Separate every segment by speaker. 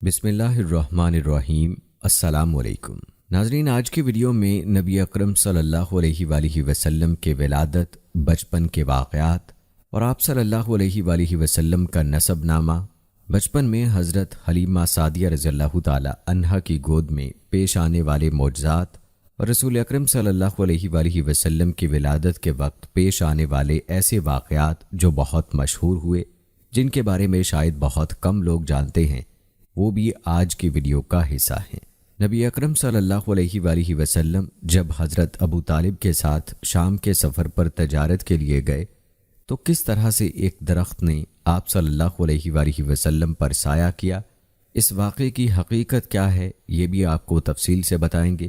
Speaker 1: بسم اللہ الرحمن الرحیم۔ السلام علیکم ناظرین، آج کی ویڈیو میں نبی اکرم صلی اللہ علیہ وآلہ وسلم کے ولادت، بچپن کے واقعات اور آپ صلی اللہ علیہ وآلہ وسلم کا نسب نامہ، بچپن میں حضرت حلیمہ سعدیہ رضی اللہ تعالی عنہا کی گود میں پیش آنے والے معجزات اور رسول اکرم صلی اللہ علیہ وآلہ وسلم کی ولادت کے وقت پیش آنے والے ایسے واقعات جو بہت مشہور ہوئے، جن کے بارے میں شاید بہت کم لوگ جانتے ہیں، وہ بھی آج کی ویڈیو کا حصہ ہیں۔ نبی اکرم صلی اللہ علیہ وآلہ وسلم جب حضرت ابو طالب کے ساتھ شام کے سفر پر تجارت کے لیے گئے تو کس طرح سے ایک درخت نے آپ صلی اللہ علیہ وآلہ وسلم پر سایہ کیا، اس واقعے کی حقیقت کیا ہے یہ بھی آپ کو تفصیل سے بتائیں گے۔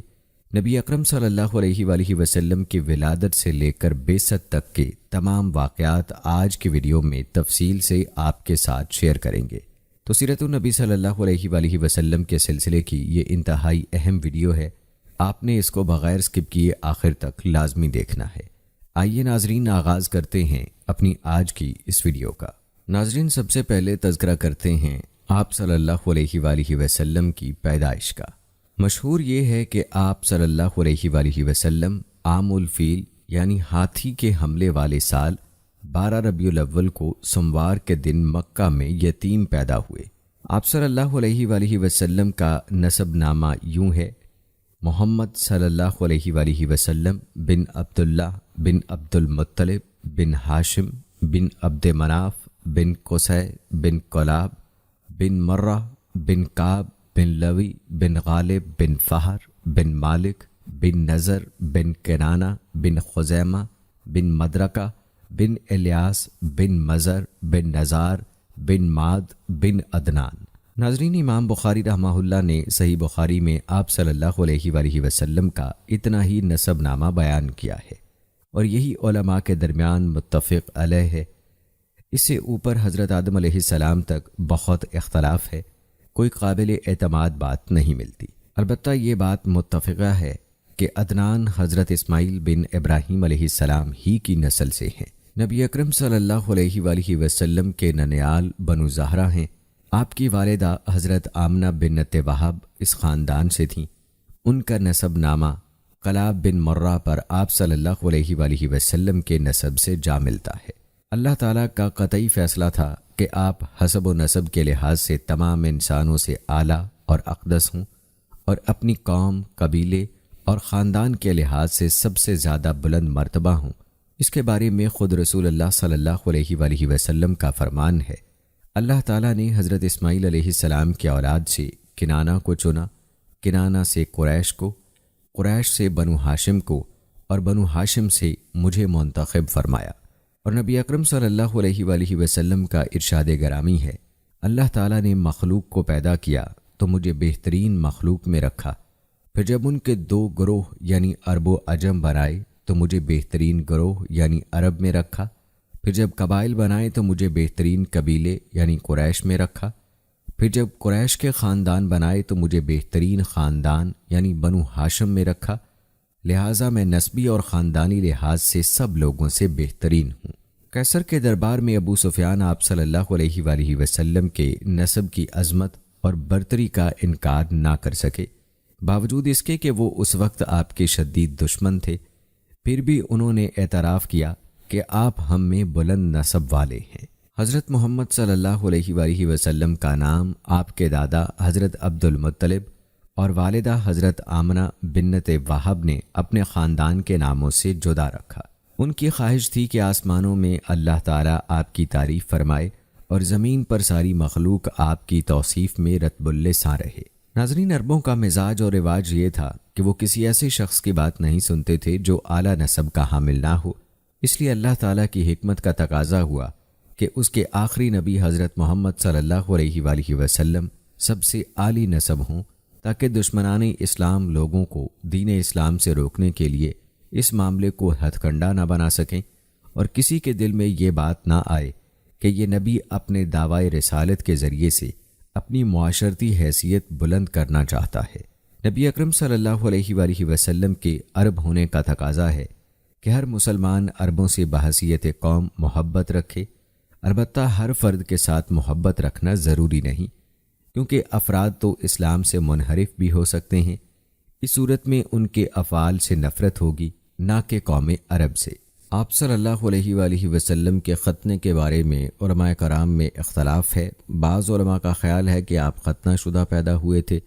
Speaker 1: نبی اکرم صلی اللہ علیہ وآلہ وسلم کی ولادت سے لے کر بعثت تک کے تمام واقعات آج کی ویڈیو میں تفصیل سے آپ کے ساتھ شیئر کریں گے۔ تو سیرت النبی صلی اللہ علیہ وآلہ وسلم کے سلسلے کی یہ انتہائی اہم ویڈیو ہے، آپ نے اس کو بغیر سکپ کیے آخر تک لازمی دیکھنا ہے۔ آئیے ناظرین، آغاز کرتے ہیں اپنی آج کی اس ویڈیو کا۔ ناظرین، سب سے پہلے تذکرہ کرتے ہیں آپ صلی اللہ علیہ وآلہ وسلم کی پیدائش کا۔ مشہور یہ ہے کہ آپ صلی اللہ علیہ وآلہ وسلم عام الفیل یعنی ہاتھی کے حملے والے سال 12 ربیع الاول کو سوموار کے دن مکہ میں یتیم پیدا ہوئے۔ آپ صلی اللہ علیہ وآلہ وسلم کا نسب نامہ یوں ہے: محمد صلی اللہ علیہ وآلہ وسلم بن عبداللہ بن عبد المطلب بن ہاشم بن عبد مناف بن قصی بن کلاب بن مرہ بن کعب بن لوی بن غالب بن فہر بن مالک بن نضر بن کنانہ بن خزیمہ بن مدرکہ بن الیاس بن مزر بن نزار بن ماد بن عدنان۔ ناظرین، امام بخاری رحمہ اللہ نے صحیح بخاری میں آپ صلی اللہ علیہ وآلہ وسلم کا اتنا ہی نسب نامہ بیان کیا ہے اور یہی علماء کے درمیان متفق علیہ ہے۔ اس سے اوپر حضرت آدم علیہ السلام تک بہت اختلاف ہے، کوئی قابل اعتماد بات نہیں ملتی۔ البتہ یہ بات متفقہ ہے کہ عدنان حضرت اسماعیل بن ابراہیم علیہ السلام ہی کی نسل سے ہیں۔ نبی اکرم صلی اللہ علیہ وآلہ وسلم کے ننیال بنو زہرہ ہیں۔ آپ کی والدہ حضرت آمنہ بنت وہب اس خاندان سے تھیں۔ ان کا نسب نامہ کلاب بن مرہ پر آپ صلی اللہ علیہ وآلہ وسلم کے نسب سے جا ملتا ہے۔ اللہ تعالیٰ کا قطعی فیصلہ تھا کہ آپ حسب و نسب کے لحاظ سے تمام انسانوں سے اعلیٰ اور اقدس ہوں اور اپنی قوم، قبیلے اور خاندان کے لحاظ سے سب سے زیادہ بلند مرتبہ ہوں۔ اس کے بارے میں خود رسول اللہ صلی اللہ علیہ وآلہ وسلم کا فرمان ہے۔ اللہ تعالیٰ نے حضرت اسماعیل علیہ السلام کی اولاد سے کنانہ کو چنا، کنانہ سے قریش کو، قریش سے بنو ہاشم کو اور بنو ہاشم سے مجھے منتخب فرمایا۔ اور نبی اکرم صلی اللہ علیہ وآلہ وسلم کا ارشاد گرامی ہے: اللہ تعالیٰ نے مخلوق کو پیدا کیا تو مجھے بہترین مخلوق میں رکھا، پھر جب ان کے دو گروہ یعنی عرب و عجم بنائے تو مجھے بہترین گروہ یعنی عرب میں رکھا، پھر جب قبائل بنائے تو مجھے بہترین قبیلے یعنی قریش میں رکھا، پھر جب قریش کے خاندان بنائے تو مجھے بہترین خاندان یعنی بنو ہاشم میں رکھا، لہٰذا میں نسبی اور خاندانی لحاظ سے سب لوگوں سے بہترین ہوں۔ قیصر کے دربار میں ابو سفیان آپ صلی اللہ علیہ وآلہ وسلم کے نسب کی عظمت اور برتری کا انکار نہ کر سکے، باوجود اس کے کہ وہ اس وقت آپ کے شدید دشمن تھے، پھر بھی انہوں نے اعتراف کیا کہ آپ ہم میں بلند نسب والے ہیں۔ حضرت محمد صلی اللہ علیہ وآلہ وسلم کا نام آپ کے دادا حضرت عبد المطلب اور والدہ حضرت آمنہ بنت وہب نے اپنے خاندان کے ناموں سے جدا رکھا۔ ان کی خواہش تھی کہ آسمانوں میں اللہ تعالیٰ آپ کی تعریف فرمائے اور زمین پر ساری مخلوق آپ کی توصیف میں رتب اللساں رہے۔ ناظرین، عربوں کا مزاج اور رواج یہ تھا کہ وہ کسی ایسے شخص کی بات نہیں سنتے تھے جو اعلیٰ نسب کا حامل نہ ہو، اس لیے اللہ تعالیٰ کی حکمت کا تقاضا ہوا کہ اس کے آخری نبی حضرت محمد صلی اللہ علیہ وآلہ وسلم سب سے عالی نسب ہوں، تاکہ دشمنان اسلام لوگوں کو دین اسلام سے روکنے کے لیے اس معاملے کو ہتھ کنڈا نہ بنا سکیں اور کسی کے دل میں یہ بات نہ آئے کہ یہ نبی اپنے دعوی رسالت کے ذریعے سے اپنی معاشرتی حیثیت بلند کرنا چاہتا ہے۔ نبی اکرم صلی اللہ علیہ وآلہ وسلم کے عرب ہونے کا تقاضا ہے کہ ہر مسلمان عربوں سے بحیثیت قوم محبت رکھے، البتہ ہر فرد کے ساتھ محبت رکھنا ضروری نہیں، کیونکہ افراد تو اسلام سے منحرف بھی ہو سکتے ہیں۔ اس صورت میں ان کے افعال سے نفرت ہوگی، نہ کہ قوم عرب سے۔ آپ صلی اللہ علیہ وآلہ وسلم کے ختنے کے بارے میں علماء کرام میں اختلاف ہے۔ بعض علماء کا خیال ہے کہ آپ ختنہ شدہ پیدا ہوئے تھے،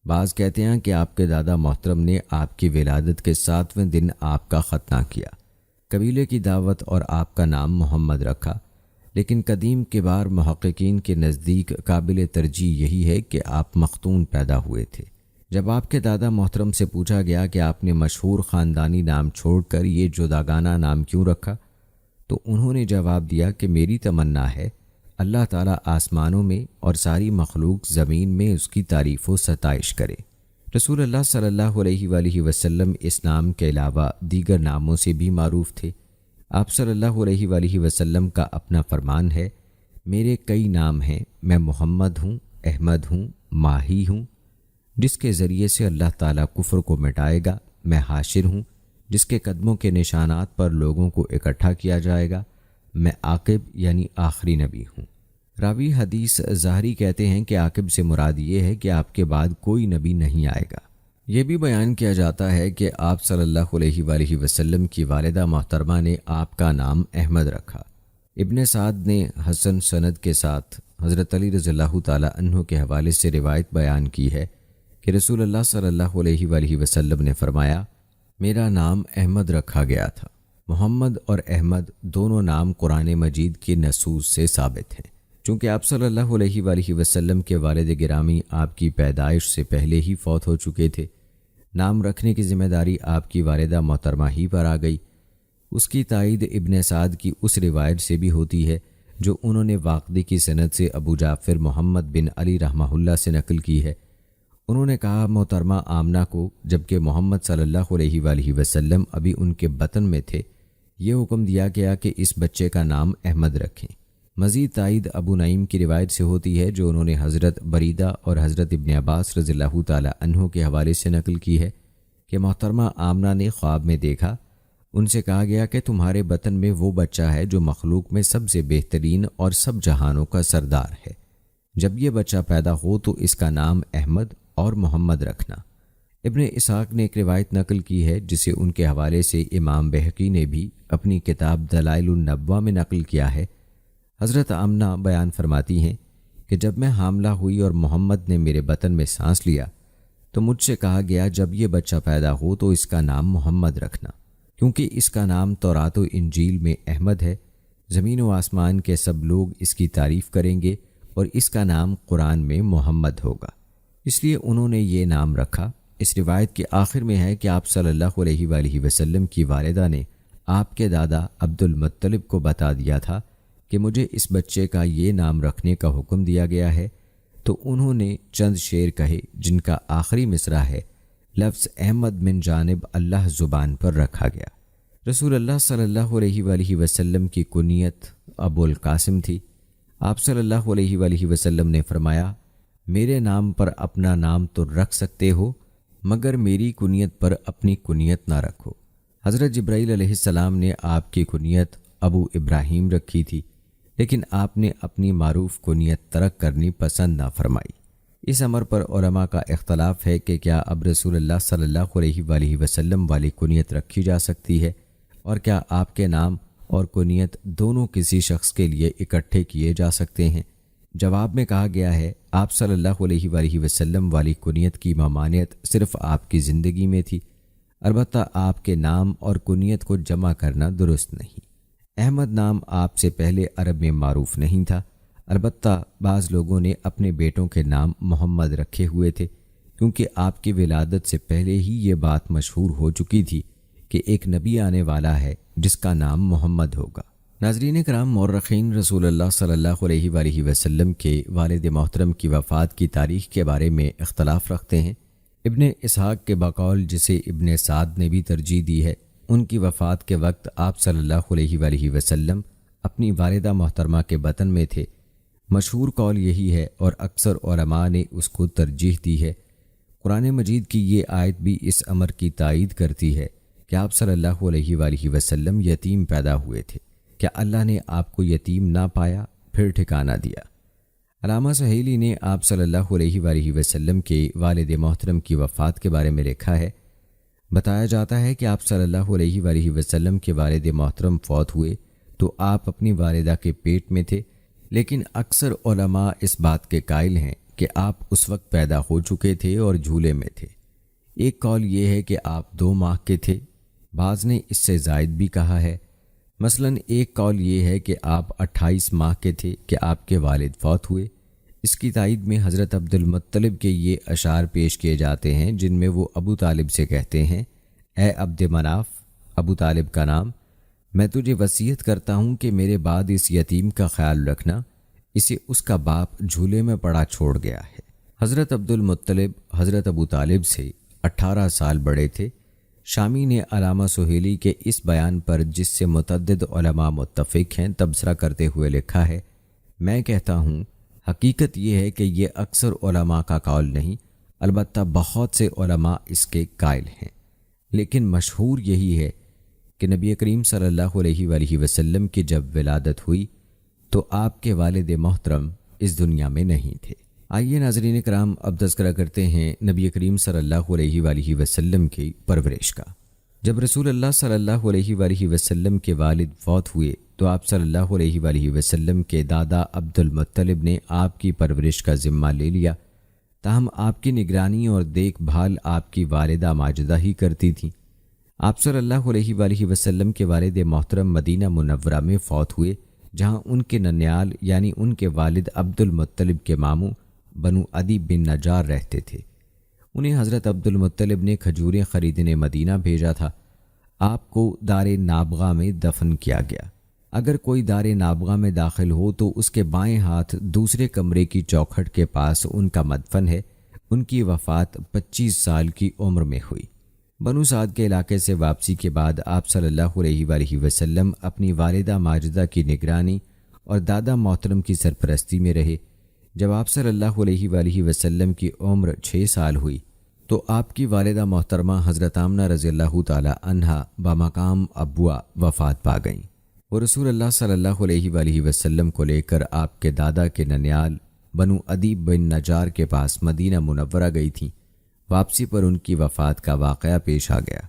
Speaker 1: بعض کہتے ہیں کہ آپ کے دادا محترم نے آپ کی ولادت کے 7ویں دن آپ کا ختنہ کیا، قبیلے کی دعوت اور آپ کا نام محمد رکھا، لیکن قدیم کبار محققین کے نزدیک قابل ترجیح یہی ہے کہ آپ مختون پیدا ہوئے تھے۔ جب آپ کے دادا محترم سے پوچھا گیا کہ آپ نے مشہور خاندانی نام چھوڑ کر یہ جداگانہ نام کیوں رکھا، تو انہوں نے جواب دیا کہ میری تمنا ہے اللہ تعالیٰ آسمانوں میں اور ساری مخلوق زمین میں اس کی تعریف و ستائش کرے۔ رسول اللہ صلی اللہ علیہ وآلہ وسلم اس نام کے علاوہ دیگر ناموں سے بھی معروف تھے۔ آپ صلی اللہ علیہ وآلہ وسلم کا اپنا فرمان ہے، میرے کئی نام ہیں، میں محمد ہوں، احمد ہوں، ماہی ہوں، جس کے ذریعے سے اللہ تعالیٰ کفر کو مٹائے گا، میں حاشر ہوں، جس کے قدموں کے نشانات پر لوگوں کو اکٹھا کیا جائے گا، میں عاقب یعنی آخری نبی ہوں۔ راوی حدیث ظاہری کہتے ہیں کہ عاقب سے مراد یہ ہے کہ آپ کے بعد کوئی نبی نہیں آئے گا۔ یہ بھی بیان کیا جاتا ہے کہ آپ صلی اللہ علیہ وآلہ وسلم کی والدہ محترمہ نے آپ کا نام احمد رکھا۔ ابن سعد نے حسن سند کے ساتھ حضرت علی رضی اللہ تعالیٰ عنہ کے حوالے سے روایت بیان کی ہے کہ رسول اللہ صلی اللہ علیہ وآلہ وسلم نے فرمایا، میرا نام احمد رکھا گیا تھا۔ محمد اور احمد دونوں نام قرآن مجید کی نصوص سے ثابت ہیں۔ چونکہ آپ صلی اللہ علیہ وآلہ وسلم کے والد گرامی آپ کی پیدائش سے پہلے ہی فوت ہو چکے تھے، نام رکھنے کی ذمہ داری آپ کی والدہ محترمہ ہی پر آ گئی۔ اس کی تائید ابن سعد کی اس روایت سے بھی ہوتی ہے جو انہوں نے واقعی کی سند سے ابو جعفر محمد بن علی رحمہ اللہ سے نقل کی ہے۔ انہوں نے کہا، محترمہ آمنہ کو جبکہ محمد صلی اللہ علیہ وآلہ وسلم ابھی ان کے بطن میں تھے، یہ حکم دیا گیا کہ اس بچے کا نام احمد رکھیں۔ مزید تائید ابو نعیم کی روایت سے ہوتی ہے جو انہوں نے حضرت بریدہ اور حضرت ابن عباس رضی اللہ تعالی عنہ کے حوالے سے نقل کی ہے کہ محترمہ آمنہ نے خواب میں دیکھا، ان سے کہا گیا کہ تمہارے بطن میں وہ بچہ ہے جو مخلوق میں سب سے بہترین اور سب جہانوں کا سردار ہے، جب یہ بچہ پیدا ہو تو اس کا نام احمد اور محمد رکھنا۔ ابن اسحاق نے ایک روایت نقل کی ہے جسے ان کے حوالے سے امام بہقی نے بھی اپنی کتاب دلائل النبوہ میں نقل کیا ہے۔ حضرت آمنہ بیان فرماتی ہیں کہ جب میں حاملہ ہوئی اور محمد نے میرے بطن میں سانس لیا تو مجھ سے کہا گیا جب یہ بچہ پیدا ہو تو اس کا نام محمد رکھنا، کیونکہ اس کا نام تورات و انجیل میں احمد ہے، زمین و آسمان کے سب لوگ اس کی تعریف کریں گے اور اس کا نام قرآن میں محمد ہوگا، اس لیے انہوں نے یہ نام رکھا۔ اس روایت کے آخر میں ہے کہ آپ صلی اللہ علیہ وآلہ وسلم کی والدہ نے آپ کے دادا عبد المطلب کو بتا دیا تھا کہ مجھے اس بچے کا یہ نام رکھنے کا حکم دیا گیا ہے، تو انہوں نے چند شعر کہے جن کا آخری مصرع ہے، لفظ احمد من جانب اللہ زبان پر رکھا گیا۔ رسول اللہ صلی اللہ علیہ وآلہ وسلم کی کنیت ابو القاسم تھی۔ آپ صلی اللہ علیہ وآلہ وسلم نے فرمایا، میرے نام پر اپنا نام تو رکھ سکتے ہو مگر میری کنیت پر اپنی کنیت نہ رکھو۔ حضرت جبرائیل علیہ السلام نے آپ کی کنیت ابو ابراہیم رکھی تھی، لیکن آپ نے اپنی معروف کنیت ترک کرنی پسند نہ فرمائی۔ اس امر پر علماء کا اختلاف ہے کہ کیا اب رسول اللہ صلی اللہ علیہ وآلہ وسلم والی کنیت رکھی جا سکتی ہے، اور کیا آپ کے نام اور کنیت دونوں کسی شخص کے لیے اکٹھے کیے جا سکتے ہیں؟ جواب میں کہا گیا ہے، آپ صلی اللہ علیہ وآلہ وسلم والی کنیت کی ممانعت صرف آپ کی زندگی میں تھی، البتہ آپ کے نام اور کنیت کو جمع کرنا درست نہیں۔ احمد نام آپ سے پہلے عرب میں معروف نہیں تھا، البتہ بعض لوگوں نے اپنے بیٹوں کے نام محمد رکھے ہوئے تھے، کیونکہ آپ کی ولادت سے پہلے ہی یہ بات مشہور ہو چکی تھی کہ ایک نبی آنے والا ہے جس کا نام محمد ہوگا۔ ناظرین کرام، مورخین رسول اللہ صلی اللہ علیہ وآلہ وسلم کے والد محترم کی وفات کی تاریخ کے بارے میں اختلاف رکھتے ہیں۔ ابن اسحاق کے بقول، جسے ابن سعد نے بھی ترجیح دی ہے، ان کی وفات کے وقت آپ صلی اللہ علیہ وآلہ وسلم اپنی والدہ محترمہ کے بطن میں تھے۔ مشہور قول یہی ہے اور اکثر علماء نے اس کو ترجیح دی ہے۔ قرآن مجید کی یہ آیت بھی اس امر کی تائید کرتی ہے کہ آپ صلی اللہ علیہ وآلہ وسلم یتیم پیدا ہوئے تھے۔ کیا اللہ نے آپ کو یتیم نہ پایا پھر ٹھکانہ دیا؟ علامہ سہیلی نے آپ صلی اللہ علیہ وآلہ وسلم کے والد محترم کی وفات کے بارے میں لکھا ہے، بتایا جاتا ہے کہ آپ صلی اللہ علیہ وآلہ وسلم کے والد محترم فوت ہوئے تو آپ اپنی والدہ کے پیٹ میں تھے، لیکن اکثر علماء اس بات کے قائل ہیں کہ آپ اس وقت پیدا ہو چکے تھے اور جھولے میں تھے۔ ایک قول یہ ہے کہ آپ 2 ماہ کے تھے، بعض نے اس سے زائد بھی کہا ہے۔ مثلا ایک قول یہ ہے کہ آپ 28 ماہ کے تھے کہ آپ کے والد فوت ہوئے۔ اس کی تائید میں حضرت عبد المطلب کے یہ اشعار پیش کیے جاتے ہیں جن میں وہ ابو طالب سے کہتے ہیں، اے عبد مناف، ابو طالب کا نام، میں تجھے وصیت کرتا ہوں کہ میرے بعد اس یتیم کا خیال رکھنا، اسے اس کا باپ جھولے میں پڑا چھوڑ گیا ہے۔ حضرت عبد المطلب حضرت ابو طالب سے 18 سال بڑے تھے۔ شامی نے علامہ سہیلی کے اس بیان پر، جس سے متعدد علماء متفق ہیں، تبصرہ کرتے ہوئے لکھا ہے، میں کہتا ہوں حقیقت یہ ہے کہ یہ اکثر علماء کا قول نہیں، البتہ بہت سے علماء اس کے قائل ہیں، لیکن مشہور یہی ہے کہ نبی کریم صلی اللہ علیہ وآلہ وسلم کی جب ولادت ہوئی تو آپ کے والد محترم اس دنیا میں نہیں تھے۔ آئیے ناظرین کرام، اب تذکرہ کرتے ہیں نبی کریم صلی اللہ علیہ وآلہ وسلم کی پرورش کا۔ جب رسول اللہ صلی اللہ علیہ وآلہ وسلم کے والد فوت ہوئے تو آپ صلی اللہ علیہ وآلہ وسلم کے دادا عبد المطلب نے آپ کی پرورش کا ذمہ لے لیا، تاہم آپ کی نگرانی اور دیکھ بھال آپ کی والدہ ماجدہ ہی کرتی تھیں۔ آپ صلی اللہ علیہ وآلہ وسلم کے والد محترم مدینہ منورہ میں فوت ہوئے، جہاں ان کے ننیال یعنی ان کے والد عبد المطلب کے ماموں بنو عدی بن نجار رہتے تھے۔ انہیں حضرت عبد المطلب نے کھجوریں خریدنے مدینہ بھیجا تھا۔ آپ کو دار نابغہ میں دفن کیا گیا۔ اگر کوئی دار نابغہ میں داخل ہو تو اس کے بائیں ہاتھ دوسرے کمرے کی چوکھٹ کے پاس ان کا مدفن ہے۔ ان کی وفات 25 سال کی عمر میں ہوئی۔ بنو سعد کے علاقے سے واپسی کے بعد آپ صلی اللہ علیہ وآلہ وسلم اپنی والدہ ماجدہ کی نگرانی اور دادا محترم کی سرپرستی میں رہے۔ جب آپ صلی اللہ علیہ وآلہ وسلم کی عمر 6 سال ہوئی تو آپ کی والدہ محترمہ حضرت آمنہ رضی اللہ تعالی عنہا بمقام ابوا وفات پا گئیں۔ وہ رسول اللہ صلی اللہ علیہ وآلہ وسلم کو لے کر آپ کے دادا کے ننیال بنو عدی بن نجار کے پاس مدینہ منورہ گئی تھیں۔ واپسی پر ان کی وفات کا واقعہ پیش آ گیا۔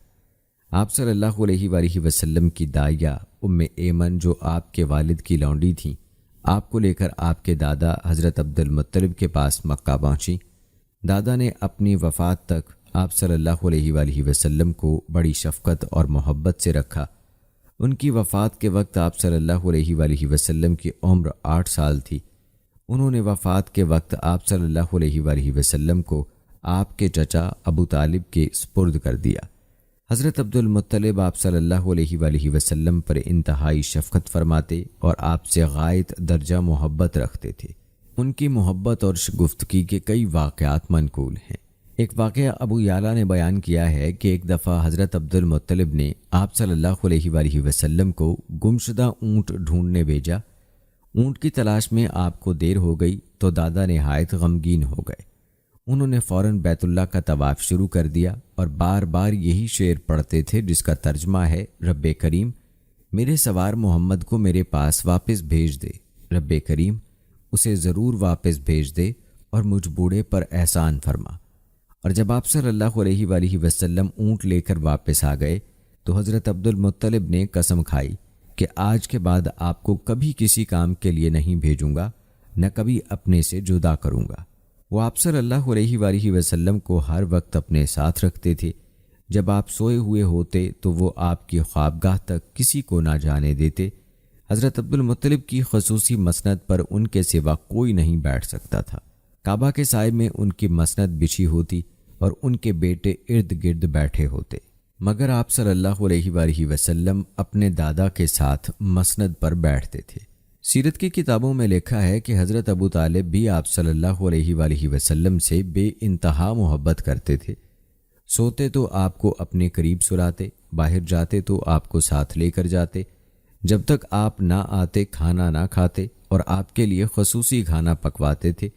Speaker 1: آپ صلی اللہ علیہ وآلہ وسلم کی دائیہ ام ایمن، جو آپ کے والد کی لونڈی تھیں، آپ کو لے کر آپ کے دادا حضرت عبد المطلب کے پاس مکہ پہنچی۔ دادا نے اپنی وفات تک آپ صلی اللہ علیہ وآلہ وسلم کو بڑی شفقت اور محبت سے رکھا۔ ان کی وفات کے وقت آپ صلی اللہ علیہ وآلہ وسلم کی عمر 8 سال تھی۔ انہوں نے وفات کے وقت آپ صلی اللہ علیہ وآلہ وسلم کو آپ کے چچا ابو طالب کے سپرد کر دیا۔ حضرت عبد المطلب آپ صلی اللہ علیہ وآلہ وسلم پر انتہائی شفقت فرماتے اور آپ سے غایت درجہ محبت رکھتے تھے۔ ان کی محبت اور شگفتگی کے کئی واقعات منقول ہیں۔ ایک واقعہ ابو یعلا نے بیان کیا ہے کہ ایک دفعہ حضرت عبد المطلب نے آپ صلی اللہ علیہ وآلہ وسلم کو گمشدہ اونٹ ڈھونڈنے بھیجا۔ اونٹ کی تلاش میں آپ کو دیر ہو گئی تو دادا نہایت غمگین ہو گئے۔ انہوں نے فوراً بیت اللہ کا طواف شروع کر دیا اور بار بار یہی شعر پڑھتے تھے، جس کا ترجمہ ہے، رب کریم میرے سوار محمد کو میرے پاس واپس بھیج دے، رب کریم اسے ضرور واپس بھیج دے اور مجھ بوڑھے پر احسان فرما۔ اور جب آپ صلی اللہ علیہ وآلہ وسلم اونٹ لے کر واپس آ گئے تو حضرت عبد المطلب نے قسم کھائی کہ آج کے بعد آپ کو کبھی کسی کام کے لیے نہیں بھیجوں گا، نہ کبھی اپنے سے جدا کروں گا۔ وہ آپ صلی اللہ علیہ وآلہ وسلم کو ہر وقت اپنے ساتھ رکھتے تھے۔ جب آپ سوئے ہوئے ہوتے تو وہ آپ کی خوابگاہ تک کسی کو نہ جانے دیتے۔ حضرت عبد المطلب کی خصوصی مسند پر ان کے سوا کوئی نہیں بیٹھ سکتا تھا۔ کعبہ کے سائے میں ان کی مسند بچھی ہوتی اور ان کے بیٹے ارد گرد بیٹھے ہوتے، مگر آپ صلی اللہ علیہ وآلہ وسلم اپنے دادا کے ساتھ مسند پر بیٹھتے تھے۔ سیرت کی کتابوں میں لکھا ہے کہ حضرت ابو طالب بھی آپ صلی اللہ علیہ وآلہ وسلم سے بے انتہا محبت کرتے تھے۔ سوتے تو آپ کو اپنے قریب سلاتے، باہر جاتے تو آپ کو ساتھ لے کر جاتے، جب تک آپ نہ آتے کھانا نہ کھاتے اور آپ کے لیے خصوصی کھانا پکواتے تھے۔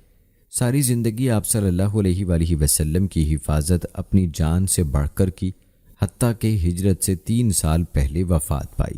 Speaker 1: ساری زندگی آپ صلی اللہ علیہ وآلہ وسلم کی حفاظت اپنی جان سے بڑھ کر کی، حتیٰ کہ ہجرت سے 3 سال پہلے وفات پائی۔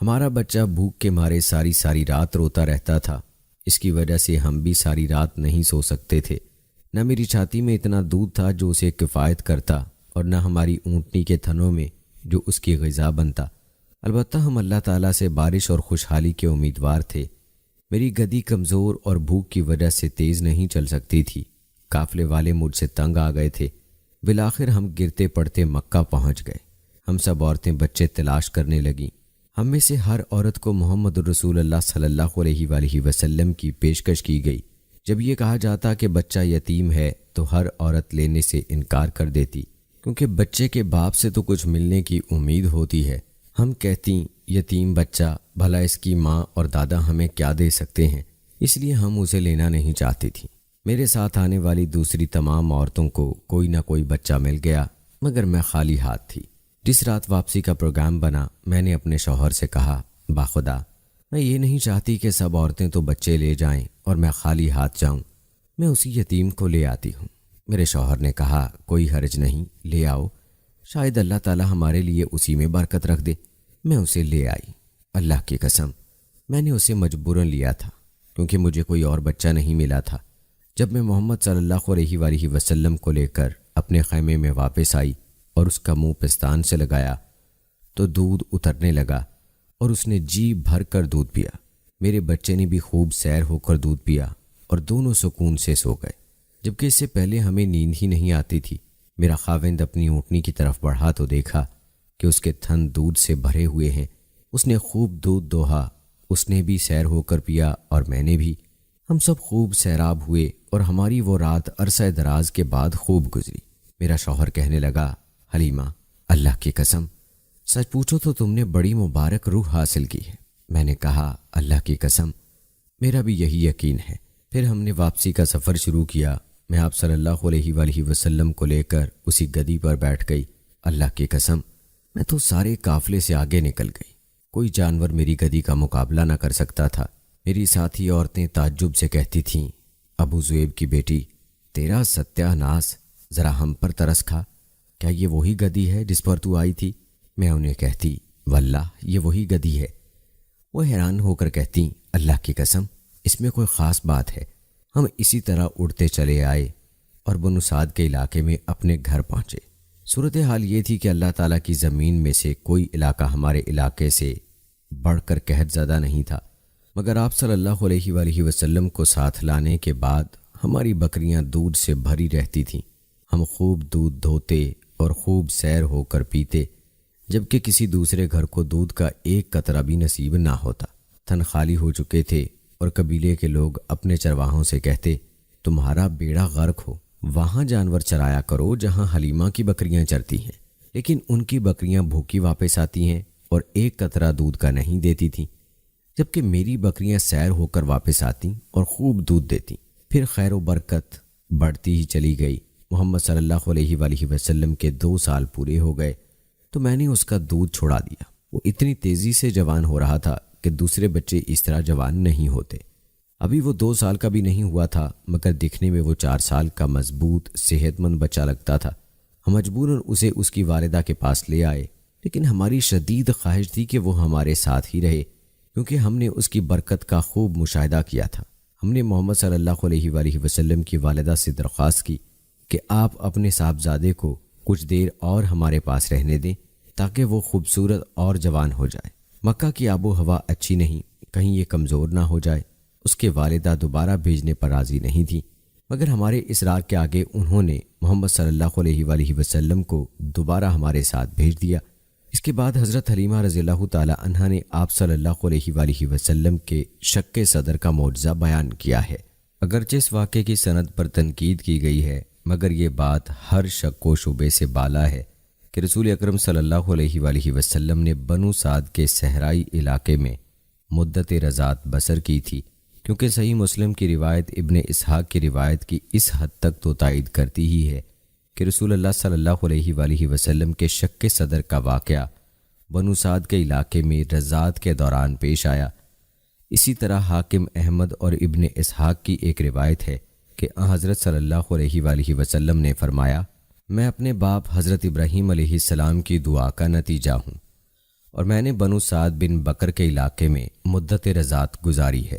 Speaker 1: ہمارا بچہ بھوک کے مارے ساری ساری رات روتا رہتا تھا، اس کی وجہ سے ہم بھی ساری رات نہیں سو سکتے تھے۔ نہ میری چھاتی میں اتنا دودھ تھا جو اسے کفایت کرتا، اور نہ ہماری اونٹنی کے تھنوں میں جو اس کی غذا بنتا۔ البتہ ہم اللہ تعالیٰ سے بارش اور خوشحالی کے امیدوار تھے۔ میری گدی کمزور اور بھوک کی وجہ سے تیز نہیں چل سکتی تھی۔ قافلے والے مجھ سے تنگ آ گئے تھے۔ بالآخر ہم گرتے پڑتے مکہ پہنچ گئے۔ ہم سب عورتیں بچے تلاش کرنے لگیں۔ ہم میں سے ہر عورت کو محمد رسول اللہ صلی اللہ علیہ وآلہ وسلم کی پیشکش کی گئی۔ جب یہ کہا جاتا کہ بچہ یتیم ہے تو ہر عورت لینے سے انکار کر دیتی، کیونکہ بچے کے باپ سے تو کچھ ملنے کی امید ہوتی ہے۔ ہم کہتی یتیم بچہ، بھلا اس کی ماں اور دادا ہمیں کیا دے سکتے ہیں، اس لیے ہم اسے لینا نہیں چاہتی تھیں۔ میرے ساتھ آنے والی دوسری تمام عورتوں کو کوئی نہ کوئی بچہ مل گیا، مگر میں خالی ہاتھ تھی۔ جس رات واپسی کا پروگرام بنا، میں نے اپنے شوہر سے کہا، باخدا میں یہ نہیں چاہتی کہ سب عورتیں تو بچے لے جائیں اور میں خالی ہاتھ جاؤں، میں اسی یتیم کو لے آتی ہوں۔ میرے شوہر نے کہا، کوئی حرج نہیں، لے آؤ، شاید اللہ تعالی ہمارے لیے اسی میں برکت رکھ دے۔ میں اسے لے آئی۔ اللہ کی قسم میں نے اسے مجبوراً لیا تھا، کیونکہ مجھے کوئی اور بچہ نہیں ملا تھا۔ جب میں محمد صلی اللہ علیہ وآلہ وسلم کو لے کر اپنے خیمے میں واپس آئی اور اس کا منہ پستان سے لگایا تو دودھ اترنے لگا اور اس نے جی بھر کر دودھ پیا۔ میرے بچے نے بھی خوب سیر ہو کر دودھ پیا اور دونوں سکون سے سو گئے، جبکہ اس سے پہلے ہمیں نیند ہی نہیں آتی تھی۔ میرا خاوند اپنی اونٹنی کی طرف بڑھا تو دیکھا کہ اس کے تھن دودھ سے بھرے ہوئے ہیں۔ اس نے خوب دودھ دوہا، اس نے بھی سیر ہو کر پیا اور میں نے بھی۔ ہم سب خوب سیراب ہوئے اور ہماری وہ رات عرصہ دراز کے بعد خوب گزری۔ میرا شوہر کہنے لگا، حلیمہ اللہ کی قسم سچ پوچھو تو تم نے بڑی مبارک روح حاصل کی ہے۔ میں نے کہا، اللہ کی قسم میرا بھی یہی یقین ہے۔ پھر ہم نے واپسی کا سفر شروع کیا۔ میں آپ صلی اللہ علیہ وآلہ وسلم کو لے کر اسی گدی پر بیٹھ گئی۔ اللہ کی قسم میں تو سارے قافلے سے آگے نکل گئی۔ کوئی جانور میری گدی کا مقابلہ نہ کر سکتا تھا۔ میری ساتھی عورتیں تعجب سے کہتی تھیں، ابو زیب کی بیٹی تیرا ستیہ ناس، ذرا ہم پر ترس کھا، کیا یہ وہی گدی ہے جس پر تو آئی تھی؟ میں انہیں کہتی، واللہ یہ وہی گدی ہے۔ وہ حیران ہو کر کہتی، اللہ کی قسم اس میں کوئی خاص بات ہے۔ ہم اسی طرح اڑتے چلے آئے اور بنو سعد کے علاقے میں اپنے گھر پہنچے۔ صورتحال یہ تھی کہ اللہ تعالیٰ کی زمین میں سے کوئی علاقہ ہمارے علاقے سے بڑھ کر قحط زدہ نہیں تھا، مگر آپ صلی اللہ علیہ وآلہ وسلم کو ساتھ لانے کے بعد ہماری بکریاں دودھ سے بھری رہتی تھیں۔ ہم خوب دودھ دھوتے اور خوب سیر ہو کر پیتے، جبکہ کسی دوسرے گھر کو دودھ کا ایک قطرہ بھی نصیب نہ ہوتا۔ تھن خالی ہو چکے تھے اور قبیلے کے لوگ اپنے چرواہوں سے کہتے، تمہارا بیڑا غرق ہو، وہاں جانور چرایا کرو جہاں حلیمہ کی بکریاں چرتی ہیں۔ لیکن ان کی بکریاں بھوکی واپس آتی ہیں اور ایک قطرہ دودھ کا نہیں دیتی تھیں، جبکہ میری بکریاں سیر ہو کر واپس آتی اور خوب دودھ دیتی۔ پھر خیر و برکت بڑھتی ہی چلی گئی۔ محمد صلی اللہ علیہ وآلہ وسلم کے 2 سال پورے ہو گئے تو میں نے اس کا دودھ چھوڑا دیا۔ وہ اتنی تیزی سے جوان ہو رہا تھا کہ دوسرے بچے اس طرح جوان نہیں ہوتے۔ ابھی وہ 2 سال کا بھی نہیں ہوا تھا، مگر دکھنے میں وہ 4 سال کا مضبوط صحت مند بچہ لگتا تھا۔ ہم مجبوراً اسے اس کی والدہ کے پاس لے آئے، لیکن ہماری شدید خواہش تھی کہ وہ ہمارے ساتھ ہی رہے، کیونکہ ہم نے اس کی برکت کا خوب مشاہدہ کیا تھا۔ ہم نے محمد صلی اللہ علیہ وآلہ وسلم کی والدہ سے درخواست کی کہ آپ اپنے صاحبزادے کو کچھ دیر اور ہمارے پاس رہنے دیں تاکہ وہ خوبصورت اور جوان ہو جائے۔ مکہ کی آب و ہوا اچھی نہیں، کہیں یہ کمزور نہ ہو جائے۔ اس کے والدہ دوبارہ بھیجنے پر راضی نہیں تھی، مگر ہمارے اصرار کے آگے انہوں نے محمد صلی اللہ علیہ وآلہ وسلم کو دوبارہ ہمارے ساتھ بھیج دیا۔ اس کے بعد حضرت حلیمہ رضی اللہ تعالی عنہا نے آپ صلی اللہ علیہ وآلہ وسلم کے شق صدر کا معجزہ بیان کیا ہے۔ اگرچہ اس واقعے کی سند پر تنقید کی گئی ہے، مگر یہ بات ہر شک و شبے سے بالا ہے کہ رسول اکرم صلی اللہ علیہ وآلہ وسلم نے بنو سعد کے صحرائی علاقے میں مدت رضاعت بسر کی تھی، کیونکہ صحیح مسلم کی روایت ابن اسحاق کی روایت کی اس حد تک تو تائید کرتی ہی ہے کہ رسول اللہ صلی اللہ علیہ وآلہ وسلم کے شق صدر کا واقعہ بنو سعد کے علاقے میں رضاعت کے دوران پیش آیا۔ اسی طرح حاکم احمد اور ابن اسحاق کی ایک روایت ہے کہ حضرت صلی اللہ علیہ وآلہ وسلم نے فرمایا، میں اپنے باپ حضرت ابراہیم علیہ السلام کی دعا کا نتیجہ ہوں، اور میں نے بنو سعد بن بکر کے علاقے میں مدت رضاعت گزاری ہے۔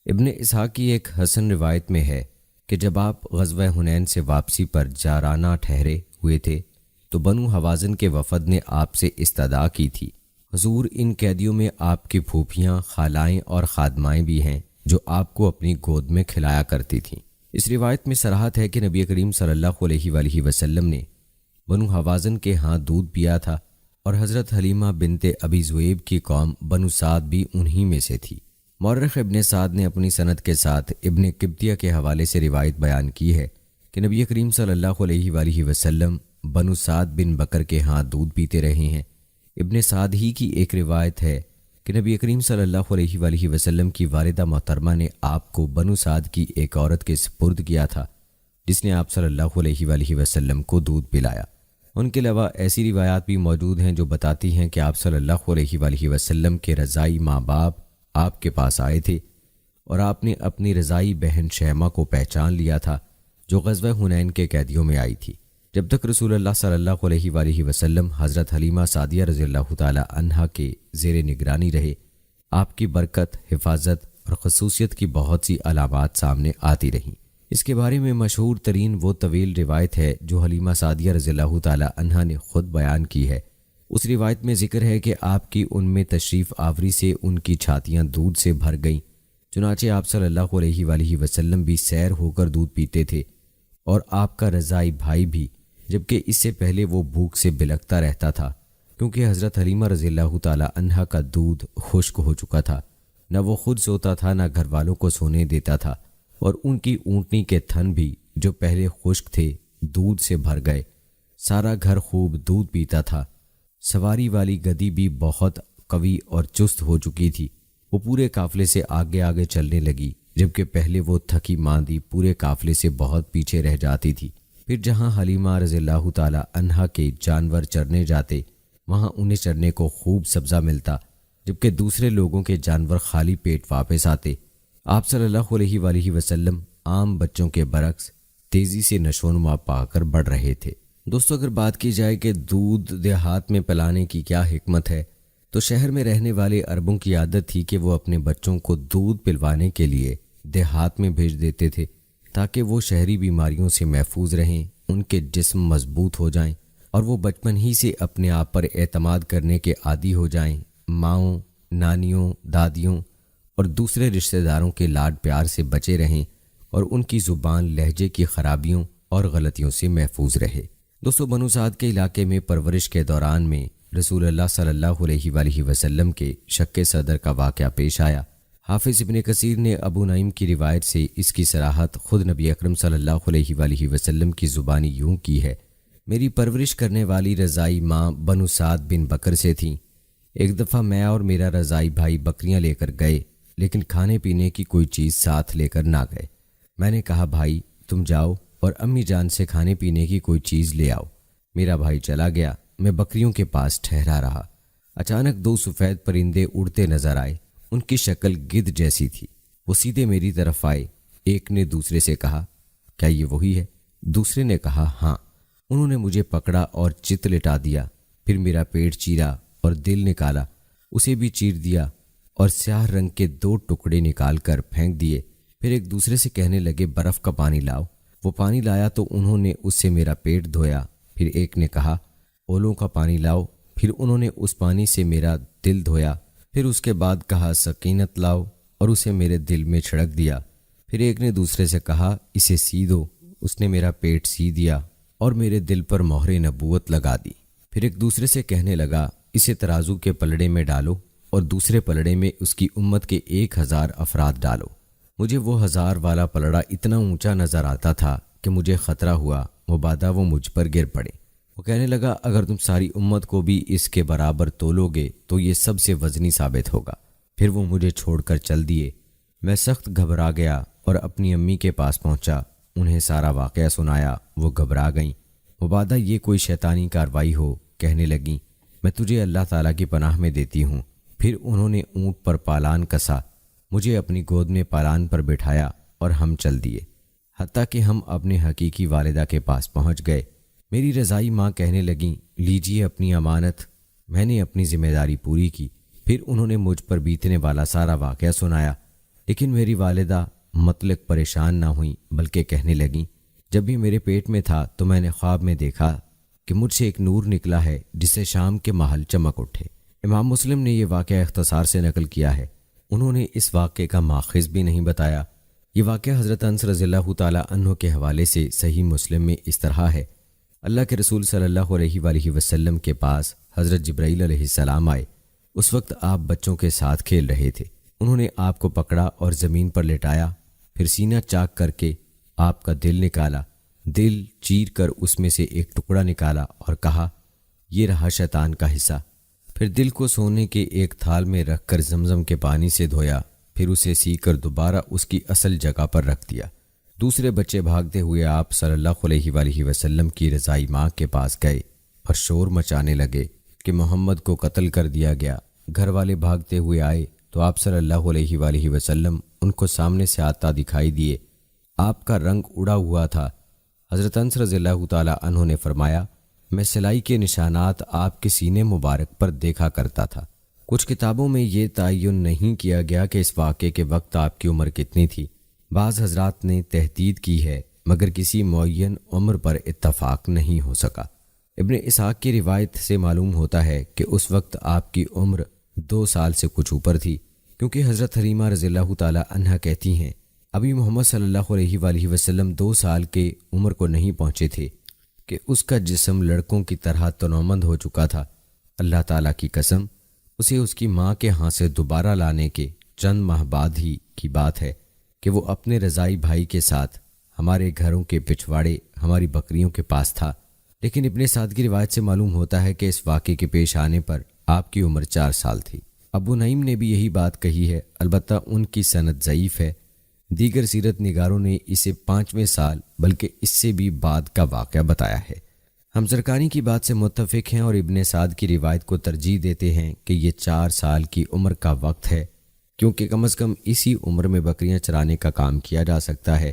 Speaker 1: ابن اسحاق کی ایک حسن روایت میں ہے کہ جب آپ غزوہ حنین سے واپسی پر جارانہ ٹھہرے ہوئے تھے تو بنو حوازن کے وفد نے آپ سے استدعا کی تھی، حضور ان قیدیوں میں آپ کی پھوپھیاں، خالائیں اور خادمائیں بھی ہیں جو آپ کو اپنی گود میں کھلایا کرتی تھیں۔ اس روایت میں صراحت ہے کہ نبی کریم صلی اللہ علیہ وآلہ وسلم نے بنو حوازن کے ہاں دودھ پیا تھا، اور حضرت حلیمہ بنت ابی ذؤیب کی قوم بنو سعد بھی انہی میں سے تھی۔ مورخ ابن سعد نے اپنی سند کے ساتھ ابن قبطیہ کے حوالے سے روایت بیان کی ہے کہ نبی کریم صلی اللہ علیہ وآلہ وسلم بنو سعد بن بکر کے ہاں دودھ پیتے رہے ہیں۔ ابن سعد ہی کی ایک روایت ہے کہ نبی کریم صلی اللہ علیہ وآلہ وسلم کی والدہ محترمہ نے آپ کو بنو سعد کی ایک عورت کے سپرد کیا تھا جس نے آپ صلی اللہ علیہ وآلہ وسلم کو دودھ پلایا۔ ان کے علاوہ ایسی روایات بھی موجود ہیں جو بتاتی ہیں کہ آپ صلی اللہ علیہ وآلہ وسلم کے رضائی ماں باپ آپ کے پاس آئے تھے اور آپ نے اپنی رضائی بہن شیمہ کو پہچان لیا تھا جو غزوہ حنین کے قیدیوں میں آئی تھی۔ جب تک رسول اللہ صلی اللہ علیہ وآلہ وسلم حضرت حلیمہ سعدیہ رضی اللہ تعالی عنہا کے زیر نگرانی رہے، آپ کی برکت، حفاظت اور خصوصیت کی بہت سی علامات سامنے آتی رہیں۔ اس کے بارے میں مشہور ترین وہ طویل روایت ہے جو حلیمہ سعدیہ رضی اللہ تعالی عنہا نے خود بیان کی ہے۔ اس روایت میں ذکر ہے کہ آپ کی ان میں تشریف آوری سے ان کی چھاتیاں دودھ سے بھر گئیں، چنانچہ آپ صلی اللہ علیہ وآلہ وسلم بھی سیر ہو کر دودھ پیتے تھے، اور آپ کا رضائی بھائی بھی، جبکہ اس سے پہلے وہ بھوک سے بلکتا رہتا تھا کیونکہ حضرت حلیمہ رضی اللہ تعالی عنہا کا دودھ خشک ہو چکا تھا۔ نہ وہ خود سوتا تھا، نہ گھر والوں کو سونے دیتا تھا، اور ان کی اونٹنی کے تھن بھی جو پہلے خشک تھے دودھ سے بھر گئے۔ سارا گھر خوب دودھ پیتا تھا۔ سواری والی گدی بھی بہت قوی اور چست ہو چکی تھی، وہ پورے قافلے سے آگے آگے چلنے لگی، جبکہ پہلے وہ تھکی ماندی پورے قافلے سے بہت پیچھے رہ جاتی تھی۔ پھر جہاں حلیمہ رضی اللہ تعالی عنہا کے جانور چرنے جاتے وہاں انہیں چرنے کو خوب سبزہ ملتا، جبکہ دوسرے لوگوں کے جانور خالی پیٹ واپس آتے۔ آپ صلی اللہ علیہ وآلہ وسلم عام بچوں کے برعکس تیزی سے نشوونما پا کر بڑھ رہے تھے۔ دوستو، اگر بات کی جائے کہ دودھ دیہات میں پلانے کی کیا حکمت ہے، تو شہر میں رہنے والے عربوں کی عادت تھی کہ وہ اپنے بچوں کو دودھ پلوانے کے لیے دیہات میں بھیج دیتے تھے تاکہ وہ شہری بیماریوں سے محفوظ رہیں، ان کے جسم مضبوط ہو جائیں اور وہ بچپن ہی سے اپنے آپ پر اعتماد کرنے کے عادی ہو جائیں، ماؤں، نانیوں، دادیوں اور دوسرے رشتہ داروں کے لاڈ پیار سے بچے رہیں اور ان کی زبان لہجے کی خرابیوں اور غلطیوں سے محفوظ رہے۔ دوستو، بنو سعد کے علاقے میں پرورش کے دوران میں رسول اللہ صلی اللہ علیہ وآلہ وسلم کے شق صدر کا واقعہ پیش آیا۔ حافظ ابن کثیر نے ابو نعیم کی روایت سے اس کی صراحت خود نبی اکرم صلی اللہ علیہ وآلہ وسلم کی زبانی یوں کی ہے: میری پرورش کرنے والی رضائی ماں بنو سعد بن بکر سے تھیں۔ ایک دفعہ میں اور میرا رضائی بھائی بکریاں لے کر گئے، لیکن کھانے پینے کی کوئی چیز ساتھ لے کر نہ گئے۔ میں نے کہا، بھائی تم جاؤ اور امی جان سے کھانے پینے کی کوئی چیز لے آؤ۔ میرا بھائی چلا گیا، میں بکریوں کے پاس ٹھہرا رہا۔ اچانک دو سفید پرندے اڑتے نظر آئے، ان کی شکل گدھ جیسی تھی۔ وہ سیدھے میری طرف آئے۔ ایک نے دوسرے سے کہا، کیا یہ وہی ہے؟ دوسرے نے کہا، ہاں۔ انہوں نے مجھے پکڑا اور چت لٹا دیا، پھر میرا پیٹ چیرا اور دل نکالا، اسے بھی چیر دیا اور سیاہ رنگ کے دو ٹکڑے نکال کر پھینک دیے۔ پھر ایک دوسرے سے کہنے لگے، برف کا پانی لاؤ۔ وہ پانی لایا تو انہوں نے اس سے میرا پیٹ دھویا۔ پھر ایک نے کہا، اولوں کا پانی لاؤ۔ پھر انہوں نے اس پانی سے میرا دل دھویا۔ پھر اس کے بعد کہا، سکینت لاؤ، اور اسے میرے دل میں چھڑک دیا۔ پھر ایک نے دوسرے سے کہا، اسے سی دو۔ اس نے میرا پیٹ سی دیا اور میرے دل پر مہر نبوت لگا دی۔ پھر ایک دوسرے سے کہنے لگا، اسے ترازو کے پلڑے میں ڈالو اور دوسرے پلڑے میں اس کی امت کے 1000 افراد ڈالو۔ مجھے وہ 1000 والا پلڑا اتنا اونچا نظر آتا تھا کہ مجھے خطرہ ہوا مبادا وہ مجھ پر گر پڑے۔ وہ کہنے لگا، اگر تم ساری امت کو بھی اس کے برابر تولو گے تو یہ سب سے وزنی ثابت ہوگا۔ پھر وہ مجھے چھوڑ کر چل دیے۔ میں سخت گھبرا گیا اور اپنی امی کے پاس پہنچا، انہیں سارا واقعہ سنایا۔ وہ گھبرا گئیں۔ مبادا یہ کوئی شیطانی کاروائی ہو، کہنے لگیں، میں تجھے اللہ تعالیٰ کی پناہ میں دیتی ہوں۔ پھر انہوں نے اونٹ پر پالان کسا، مجھے اپنی گود میں پالان پر بٹھایا اور ہم چل دیے، حتیٰ کہ ہم اپنے حقیقی والدہ کے پاس پہنچ گئے۔ میری رضائی ماں کہنے لگیں، لیجیے اپنی امانت۔ میں نے اپنی ذمہ داری پوری کی۔ پھر انہوں نے مجھ پر بیتنے والا سارا واقعہ سنایا، لیکن میری والدہ مطلق پریشان نہ ہوئیں، بلکہ کہنے لگیں، جب بھی میرے پیٹ میں تھا تو میں نے خواب میں دیکھا کہ مجھ سے ایک نور نکلا ہے جس سے شام کے محل چمک اٹھے۔ امام مسلم نے یہ واقعہ اختصار سے نقل کیا ہے۔ انہوں نے اس واقعے کا ماخذ بھی نہیں بتایا۔ یہ واقعہ حضرت انس رضی اللہ تعالیٰ عنہ کے حوالے سے صحیح مسلم میں اس طرح ہے۔ اللہ کے رسول صلی اللہ علیہ وآلہ وسلم کے پاس حضرت جبرائیل علیہ السلام آئے۔ اس وقت آپ بچوں کے ساتھ کھیل رہے تھے۔ انہوں نے آپ کو پکڑا اور زمین پر لٹایا، پھر سینہ چاک کر کے آپ کا دل نکالا، دل چیر کر اس میں سے ایک ٹکڑا نکالا اور کہا، یہ رہا شیطان کا حصہ۔ پھر دل کو سونے کے ایک تھال میں رکھ کر زمزم کے پانی سے دھویا، پھر اسے سی کر دوبارہ اس کی اصل جگہ پر رکھ دیا۔ دوسرے بچے بھاگتے ہوئے آپ صلی اللہ علیہ وآلہ وسلم کی رضائی ماں کے پاس گئے اور شور مچانے لگے کہ محمد کو قتل کر دیا گیا۔ گھر والے بھاگتے ہوئے آئے تو آپ صلی اللہ علیہ وآلہ وسلم ان کو سامنے سے آتا دکھائی دیے۔ آپ کا رنگ اڑا ہوا تھا۔ حضرت انس رضی اللہ تعالیٰ عنہ نے فرمایا، میں سلائی کے نشانات آپ کے سینے مبارک پر دیکھا کرتا تھا۔ کچھ کتابوں میں یہ تعین نہیں کیا گیا کہ اس واقعے کے وقت آپ کی عمر کتنی تھی۔ بعض حضرات نے تحدید کی ہے، مگر کسی معین عمر پر اتفاق نہیں ہو سکا۔ ابن اسحاق کی روایت سے معلوم ہوتا ہے کہ اس وقت آپ کی عمر 2 سال سے کچھ اوپر تھی، کیونکہ حضرت حلیمہ رضی اللہ تعالیٰ عنہا کہتی ہیں، ابھی محمد صلی اللہ علیہ وآلہ وسلم 2 سال کے عمر کو نہیں پہنچے تھے کہ اس کا جسم لڑکوں کی طرح تنومند ہو چکا تھا۔ اللہ تعالیٰ کی قسم، اسے اس کی ماں کے ہاں سے دوبارہ لانے کے چند ماہ بعد ہی کی بات ہے کہ وہ اپنے رضائی بھائی کے ساتھ ہمارے گھروں کے پچھواڑے ہماری بکریوں کے پاس تھا۔ لیکن ابن سعد کی روایت سے معلوم ہوتا ہے کہ اس واقعے کے پیش آنے پر آپ کی عمر 4 سال تھی۔ ابو نعیم نے بھی یہی بات کہی ہے، البتہ ان کی سند ضعیف ہے۔ دیگر سیرت نگاروں نے اسے 5ویں سال بلکہ اس سے بھی بعد کا واقعہ بتایا ہے۔ ہم زرقانی کی بات سے متفق ہیں اور ابن سعد کی روایت کو ترجیح دیتے ہیں کہ یہ 4 سال کی عمر کا وقت ہے، کیونکہ کم از کم اسی عمر میں بکریاں چرانے کا کام کیا جا سکتا ہے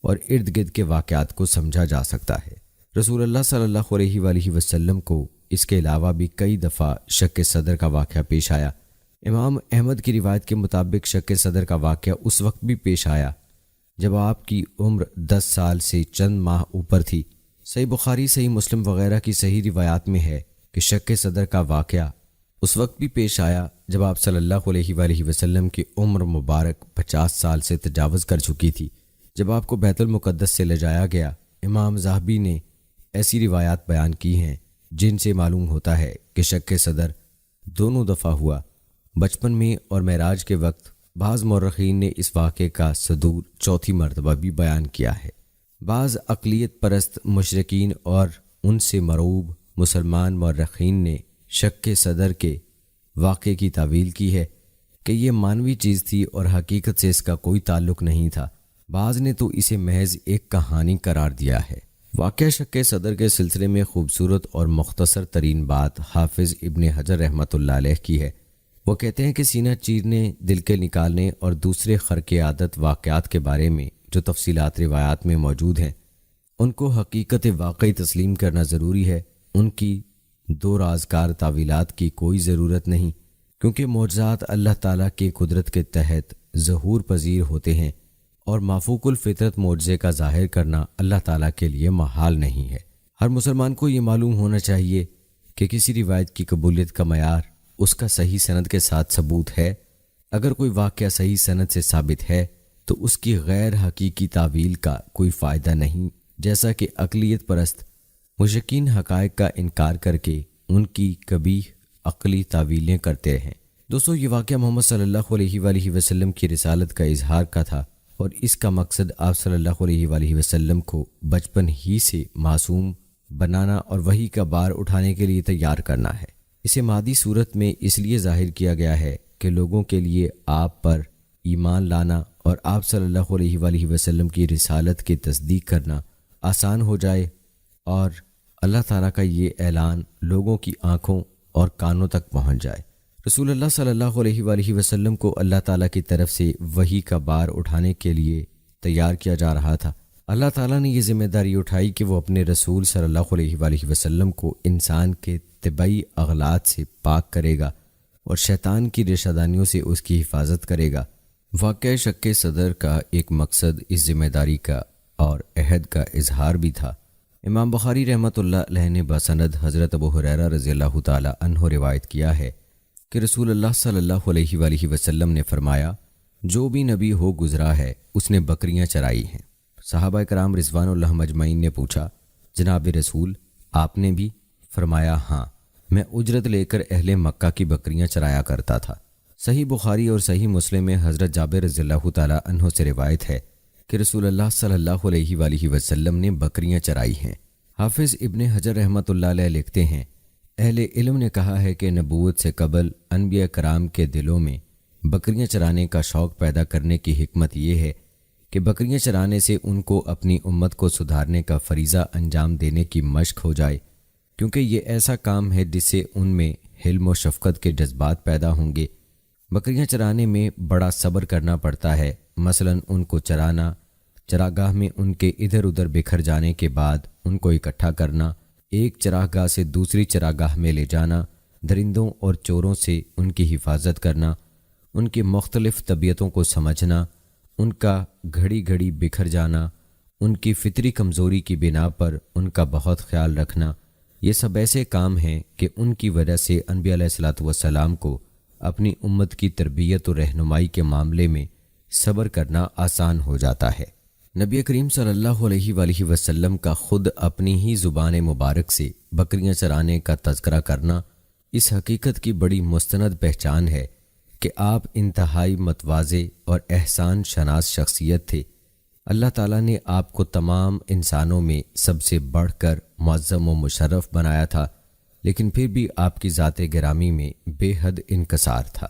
Speaker 1: اور ارد گرد کے واقعات کو سمجھا جا سکتا ہے۔ رسول اللہ صلی اللہ علیہ وآلہ وسلم کو اس کے علاوہ بھی کئی دفعہ شک صدر کا واقعہ پیش آیا۔ امام احمد کی روایت کے مطابق شک صدر کا واقعہ اس وقت بھی پیش آیا جب آپ کی عمر 10 سال سے چند ماہ اوپر تھی۔ صحیح بخاری، صحیح مسلم وغیرہ کی صحیح روایات میں ہے کہ شک صدر کا واقعہ اس وقت بھی پیش آیا جب آپ صلی اللہ علیہ وآلہ وسلم کی عمر مبارک 50 سال سے تجاوز کر چکی تھی، جب آپ کو بیت المقدس سے لے جایا گیا۔ امام ذہبی نے ایسی روایات بیان کی ہیں جن سے معلوم ہوتا ہے کہ شک صدر دونوں دفعہ ہوا، بچپن میں اور معراج کے وقت۔ بعض مورخین نے اس واقعے کا صدور 4تھی مرتبہ بھی بیان کیا ہے۔ بعض اقلیت پرست مشرکین اور ان سے مرعوب مسلمان مورخین نے شک صدر کے واقعے کی تعویل کی ہے کہ یہ مانوی چیز تھی اور حقیقت سے اس کا کوئی تعلق نہیں تھا۔ بعض نے تو اسے محض ایک کہانی قرار دیا ہے۔ واقعہ شک صدر کے سلسلے میں خوبصورت اور مختصر ترین بات حافظ ابن حجر رحمۃ اللہ علیہ کی ہے۔ وہ کہتے ہیں کہ سینہ چیرنے، دل کے نکالنے اور دوسرے خرق عادت واقعات کے بارے میں جو تفصیلات روایات میں موجود ہیں، ان کو حقیقت واقعی تسلیم کرنا ضروری ہے۔ ان کی 2 رازکار تعویلات کی کوئی ضرورت نہیں، کیونکہ معجزات اللہ تعالیٰ کی قدرت کے تحت ظہور پذیر ہوتے ہیں اور مافوق الفطرت معجزے کا ظاہر کرنا اللہ تعالیٰ کے لیے محال نہیں ہے۔ ہر مسلمان کو یہ معلوم ہونا چاہیے کہ کسی روایت کی قبولیت کا معیار اس کا صحیح سند کے ساتھ ثبوت ہے۔ اگر کوئی واقعہ صحیح سند سے ثابت ہے تو اس کی غیر حقیقی تعویل کا کوئی فائدہ نہیں، جیسا کہ اقلیت پرست مشرکین حقائق کا انکار کر کے ان کی قبیح عقلی تعویلیں کرتے ہیں۔ دوستو، یہ واقعہ محمد صلی اللہ علیہ وآلہ وسلم کی رسالت کا اظہار کا تھا اور اس کا مقصد آپ صلی اللہ علیہ وآلہ وسلم کو بچپن ہی سے معصوم بنانا اور وحی کا بار اٹھانے کے لیے تیار کرنا ہے۔ اسے مادی صورت میں اس لیے ظاہر کیا گیا ہے کہ لوگوں کے لیے آپ پر ایمان لانا اور آپ صلی اللہ علیہ وآلہ وسلم کی رسالت کی تصدیق کرنا آسان ہو جائے اور اللہ تعالیٰ کا یہ اعلان لوگوں کی آنکھوں اور کانوں تک پہنچ جائے۔ رسول اللہ صلی اللہ علیہ وآلہ وسلم کو اللہ تعالیٰ کی طرف سے وحی کا بار اٹھانے کے لیے تیار کیا جا رہا تھا۔ اللہ تعالیٰ نے یہ ذمہ داری اٹھائی کہ وہ اپنے رسول صلی اللہ علیہ وآلہ وسلم کو انسان کے طبعی اغلاط سے پاک کرے گا اور شیطان کی ریشہ دانیوں سے اس کی حفاظت کرے گا۔ واقعہ شق صدر کا ایک مقصد اس ذمہ داری کا اور عہد کا اظہار بھی تھا۔ امام بخاری رحمۃ اللہ علیہ نے بسند حضرت ابو ہریرہ رضی اللہ تعالی عنہ روایت کیا ہے کہ رسول اللہ صلی اللہ علیہ وآلہ وسلم نے فرمایا، جو بھی نبی ہو گزرا ہے اس نے بکریاں چرائی ہیں۔ صحابہ کرام رضوان اللہ مجمعین نے پوچھا، جناب رسول آپ نے بھی؟ فرمایا ہاں، میں اجرت لے کر اہل مکہ کی بکریاں چرایا کرتا تھا۔ صحیح بخاری اور صحیح مسلم میں حضرت جابر رضی اللہ تعالی عنہ سے روایت ہے کہ رسول اللہ صلی اللہ علیہ وآلہ وسلم نے بکریاں چرائی ہیں۔ حافظ ابن حجر رحمۃ اللہ علیہ لکھتے ہیں، اہل علم نے کہا ہے کہ نبوت سے قبل انبیاء کرام کے دلوں میں بکریاں چرانے کا شوق پیدا کرنے کی حکمت یہ ہے کہ بکریاں چرانے سے ان کو اپنی امت کو سدھارنے کا فریضہ انجام دینے کی مشق ہو جائے، کیونکہ یہ ایسا کام ہے جس سے ان میں حلم و شفقت کے جذبات پیدا ہوں گے۔ بکریاں چرانے میں بڑا صبر کرنا پڑتا ہے، مثلا ان کو چرانا، چراگاہ میں ان کے ادھر ادھر بکھر جانے کے بعد ان کو اکٹھا کرنا، ایک چراگاہ سے دوسری چراگاہ میں لے جانا، درندوں اور چوروں سے ان کی حفاظت کرنا، ان کی مختلف طبیعتوں کو سمجھنا، ان کا گھڑی گھڑی بکھر جانا، ان کی فطری کمزوری کی بنا پر ان کا بہت خیال رکھنا، یہ سب ایسے کام ہیں کہ ان کی وجہ سے انبیاء علیہ الصلوۃ والسلام کو اپنی امت کی تربیت و رہنمائی کے معاملے میں صبر کرنا آسان ہو جاتا ہے۔ نبی کریم صلی اللہ علیہ وآلہ وسلم کا خود اپنی ہی زبان مبارک سے بکریاں چرانے کا تذکرہ کرنا اس حقیقت کی بڑی مستند پہچان ہے کہ آپ انتہائی متواضع اور احسان شناس شخصیت تھے۔ اللہ تعالیٰ نے آپ کو تمام انسانوں میں سب سے بڑھ کر معظم و مشرف بنایا تھا، لیکن پھر بھی آپ کی ذات گرامی میں بے حد انکسار تھا۔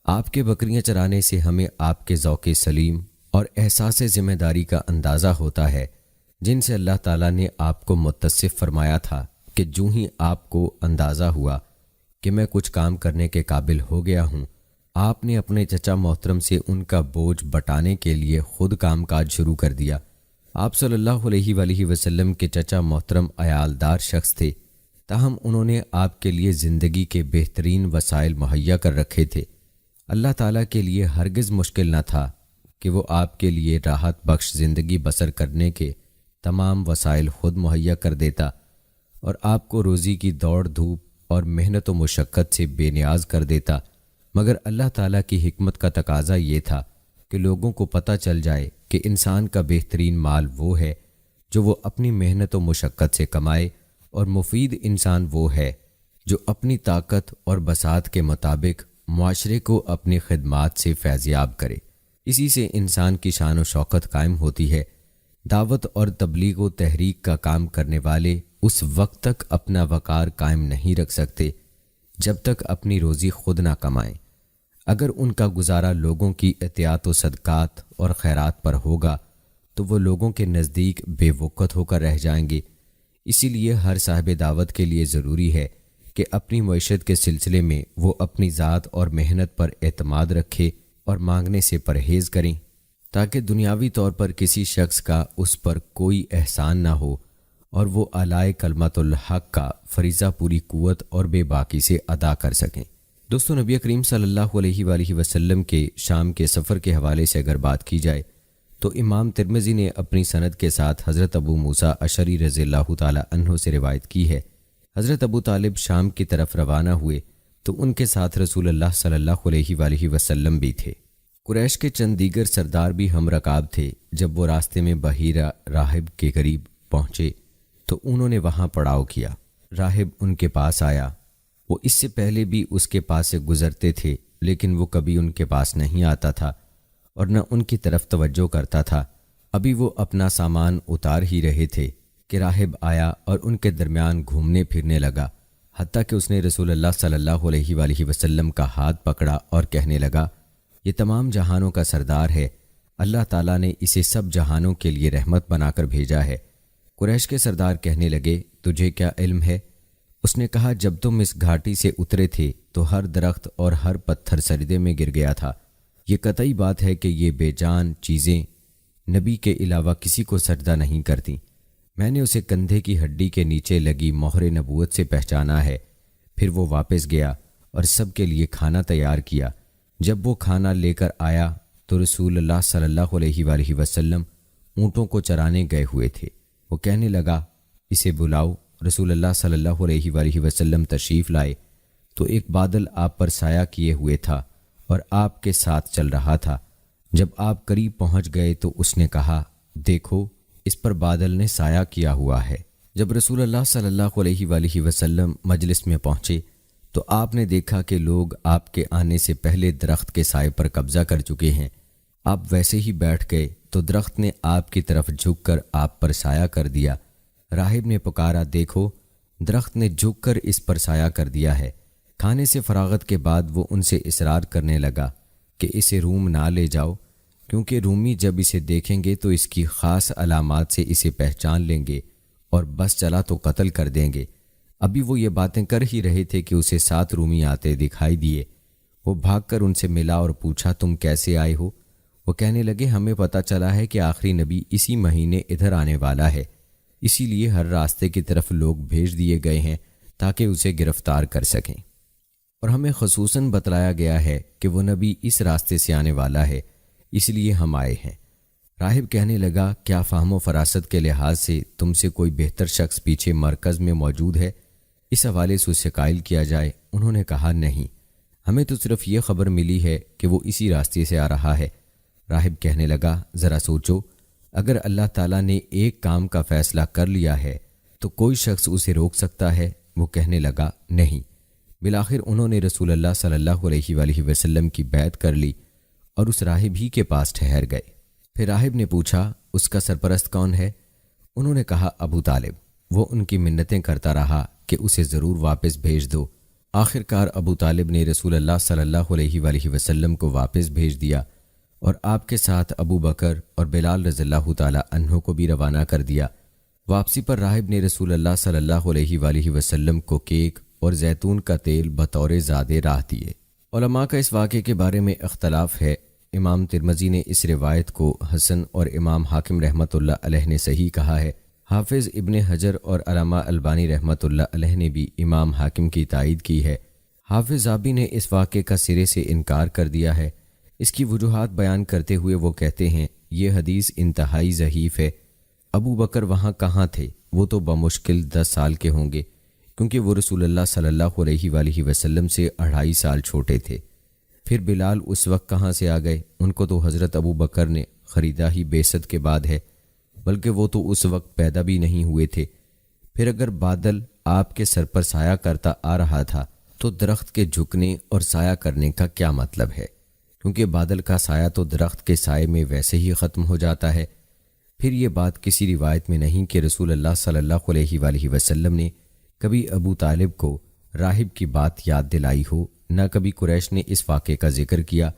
Speaker 1: آپ کے بکریاں چرانے سے ہمیں آپ کے ذوق سلیم اور احساس ذمہ داری کا اندازہ ہوتا ہے، جن سے اللہ تعالیٰ نے آپ کو متصف فرمایا تھا کہ جو ہی آپ کو اندازہ ہوا کہ میں کچھ کام کرنے کے قابل ہو گیا ہوں، آپ نے اپنے چچا محترم سے ان کا بوجھ بٹانے کے لیے خود کام کاج شروع کر دیا۔ آپ صلی اللہ علیہ وآلہ وسلم کے چچا محترم عیالدار شخص تھے، تاہم انہوں نے آپ کے لیے زندگی کے بہترین وسائل مہیا کر رکھے تھے۔ اللہ تعالیٰ کے لیے ہرگز مشکل نہ تھا کہ وہ آپ کے لیے راحت بخش زندگی بسر کرنے کے تمام وسائل خود مہیا کر دیتا اور آپ کو روزی کی دوڑ دھوپ اور محنت و مشقت سے بے نیاز کر دیتا، مگر اللہ تعالیٰ کی حکمت کا تقاضا یہ تھا کہ لوگوں کو پتہ چل جائے کہ انسان کا بہترین مال وہ ہے جو وہ اپنی محنت و مشقت سے کمائے، اور مفید انسان وہ ہے جو اپنی طاقت اور بساط کے مطابق معاشرے کو اپنی خدمات سے فیضیاب کرے۔ اسی سے انسان کی شان و شوکت قائم ہوتی ہے۔ دعوت اور تبلیغ و تحریک کا کام کرنے والے اس وقت تک اپنا وقار قائم نہیں رکھ سکتے جب تک اپنی روزی خود نہ کمائیں۔ اگر ان کا گزارا لوگوں کی احتیاط و صدقات اور خیرات پر ہوگا تو وہ لوگوں کے نزدیک بے وقت ہو کر رہ جائیں گے۔ اسی لیے ہر صاحب دعوت کے لیے ضروری ہے کہ اپنی معیشت کے سلسلے میں وہ اپنی ذات اور محنت پر اعتماد رکھے اور مانگنے سے پرہیز کریں، تاکہ دنیاوی طور پر کسی شخص کا اس پر کوئی احسان نہ ہو اور وہ اعلی کلمت الحق کا فریضہ پوری قوت اور بے باکی سے ادا کر سکیں۔ دوستو، نبی کریم صلی اللہ علیہ وآلہ وسلم کے شام کے سفر کے حوالے سے اگر بات کی جائے تو امام ترمذی نے اپنی سند کے ساتھ حضرت ابو موسیٰ اشعری رضی اللہ تعالی عنہ سے روایت کی ہے۔ حضرت ابو طالب شام کی طرف روانہ ہوئے تو ان کے ساتھ رسول اللہ صلی اللہ علیہ وآلہ وسلم بھی تھے۔ قریش کے چند دیگر سردار بھی ہم رکاب تھے۔ جب وہ راستے میں بحیرہ راہب کے قریب پہنچے تو انہوں نے وہاں پڑاؤ کیا۔ راہب ان کے پاس آیا۔ وہ اس سے پہلے بھی اس کے پاس سے گزرتے تھے، لیکن وہ کبھی ان کے پاس نہیں آتا تھا اور نہ ان کی طرف توجہ کرتا تھا۔ ابھی وہ اپنا سامان اتار ہی رہے تھے کہ راہب آیا اور ان کے درمیان گھومنے پھرنے لگا، حتیٰ کہ اس نے رسول اللہ صلی اللہ علیہ وآلہ وسلم کا ہاتھ پکڑا اور کہنے لگا، یہ تمام جہانوں کا سردار ہے، اللہ تعالیٰ نے اسے سب جہانوں کے لیے رحمت بنا کر بھیجا ہے۔ قریش کے سردار کہنے لگے، تجھے کیا علم ہے؟ اس نے کہا، جب تم اس گھاٹی سے اترے تھے تو ہر درخت اور ہر پتھر سجدے میں گر گیا تھا۔ یہ قطعی بات ہے کہ یہ بے جان چیزیں نبی کے علاوہ کسی کو سجدہ نہیں کرتی۔ میں نے اسے کندھے کی ہڈی کے نیچے لگی مہر نبوت سے پہچانا ہے۔ پھر وہ واپس گیا اور سب کے لیے کھانا تیار کیا۔ جب وہ کھانا لے کر آیا تو رسول اللہ صلی اللہ علیہ وآلہ وسلم اونٹوں کو چرانے گئے ہوئے تھے۔ وہ کہنے لگا، اسے بلاؤ۔ رسول اللہ صلی اللہ علیہ وآلہ وسلم تشریف لائے تو ایک بادل آپ پر سایہ کیے ہوئے تھا اور آپ کے ساتھ چل رہا تھا۔ جب آپ قریب پہنچ گئے تو اس نے کہا، دیکھو اس پر بادل نے سایہ کیا ہوا ہے۔ جب رسول اللہ صلی اللہ علیہ وآلہ وسلم مجلس میں پہنچے تو آپ نے دیکھا کہ لوگ آپ کے آنے سے پہلے درخت کے سائے پر قبضہ کر چکے ہیں۔ آپ ویسے ہی بیٹھ گئے تو درخت نے آپ کی طرف جھک کر آپ پر سایہ کر دیا۔ راہب نے پکارا، دیکھو درخت نے جھک کر اس پر سایہ کر دیا ہے۔ کھانے سے فراغت کے بعد وہ ان سے اصرار کرنے لگا کہ اسے روم نہ لے جاؤ، کیونکہ رومی جب اسے دیکھیں گے تو اس کی خاص علامات سے اسے پہچان لیں گے اور بس چلا تو قتل کر دیں گے۔ ابھی وہ یہ باتیں کر ہی رہے تھے کہ اسے 7 رومی آتے دکھائی دیے۔ وہ بھاگ کر ان سے ملا اور پوچھا، تم کیسے آئے ہو؟ وہ کہنے لگے، ہمیں پتہ چلا ہے کہ آخری نبی اسی مہینے ادھر آنے والا ہے، اسی لیے ہر راستے کی طرف لوگ بھیج دیے گئے ہیں تاکہ اسے گرفتار کر سکیں، اور ہمیں خصوصاً بتلایا گیا ہے کہ وہ نبی اس راستے سے آنے والا ہے، اس لیے ہم آئے ہیں۔ راہب کہنے لگا، کیا فہم و فراست کے لحاظ سے تم سے کوئی بہتر شخص پیچھے مرکز میں موجود ہے؟ اس حوالے سے اسے قائل کیا جائے۔ انہوں نے کہا، نہیں، ہمیں تو صرف یہ خبر ملی ہے کہ وہ اسی راستے سے آ رہا ہے۔ راہب کہنے لگا، ذرا سوچو، اگر اللہ تعالیٰ نے ایک کام کا فیصلہ کر لیا ہے تو کوئی شخص اسے روک سکتا ہے؟ وہ کہنے لگا، نہیں۔ بالآخر انہوں نے رسول اللہ صلی اللہ علیہ وآلہ وسلم کی بیعت کر لی اور اس راہب ہی کے پاس ٹھہر گئے۔ پھر راہب نے پوچھا، اس کا سرپرست کون ہے؟ انہوں نے کہا، ابو طالب۔ وہ ان کی منتیں کرتا رہا کہ اسے ضرور واپس بھیج دو۔ آخرکار ابو طالب نے رسول اللہ صلی اللہ علیہ وآلہ وسلم کو واپس بھیج دیا اور آپ کے ساتھ ابو بکر اور بلال رضی اللہ تعالی عنہ کو بھی روانہ کر دیا۔ واپسی پر راہب نے رسول اللہ صلی اللہ علیہ وآلہ وسلم کو کیک اور زیتون کا تیل بطور زادے راہ دیے۔ علماء کا اس واقعے کے بارے میں اختلاف ہے۔ امام ترمذی نے اس روایت کو حسن اور امام حاکم رحمۃ اللہ علیہ نے صحیح کہا ہے۔ حافظ ابن حجر اور علامہ البانی رحمۃ اللہ علیہ نے بھی امام حاکم کی تائید کی ہے۔ حافظ ذابی نے اس واقعے کا سرے سے انکار کر دیا ہے۔ اس کی وجوہات بیان کرتے ہوئے وہ کہتے ہیں، یہ حدیث انتہائی ضعیف ہے۔ ابو بکر وہاں کہاں تھے؟ وہ تو بمشکل 10 سال کے ہوں گے، کیونکہ وہ رسول اللہ صلی اللہ علیہ وآلہ وسلم سے 2.5 سال چھوٹے تھے۔ پھر بلال اس وقت کہاں سے آ گئے؟ ان کو تو حضرت ابو بکر نے خریدا ہی بعثت کے بعد ہے، بلکہ وہ تو اس وقت پیدا بھی نہیں ہوئے تھے۔ پھر اگر بادل آپ کے سر پر سایہ کرتا آ رہا تھا تو درخت کے جھکنے اور سایہ کرنے کا کیا مطلب ہے؟ کیونکہ بادل کا سایہ تو درخت کے سائے میں ویسے ہی ختم ہو جاتا ہے۔ پھر یہ بات کسی روایت میں نہیں کہ رسول اللہ صلی اللہ علیہ وآلہ وسلم نے کبھی ابو طالب کو راہب کی بات یاد دلائی ہو، نہ کبھی قریش نے اس واقعے کا ذکر کیا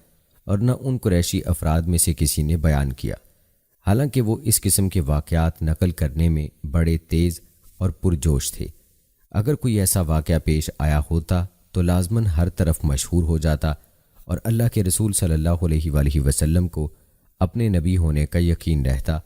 Speaker 1: اور نہ ان قریشی افراد میں سے کسی نے بیان کیا، حالانکہ وہ اس قسم کے واقعات نقل کرنے میں بڑے تیز اور پرجوش تھے۔ اگر کوئی ایسا واقعہ پیش آیا ہوتا تو لازماً ہر طرف مشہور ہو جاتا اور اللہ کے رسول صلی اللہ علیہ وآلہ وسلم کو اپنے نبی ہونے کا یقین رہتا،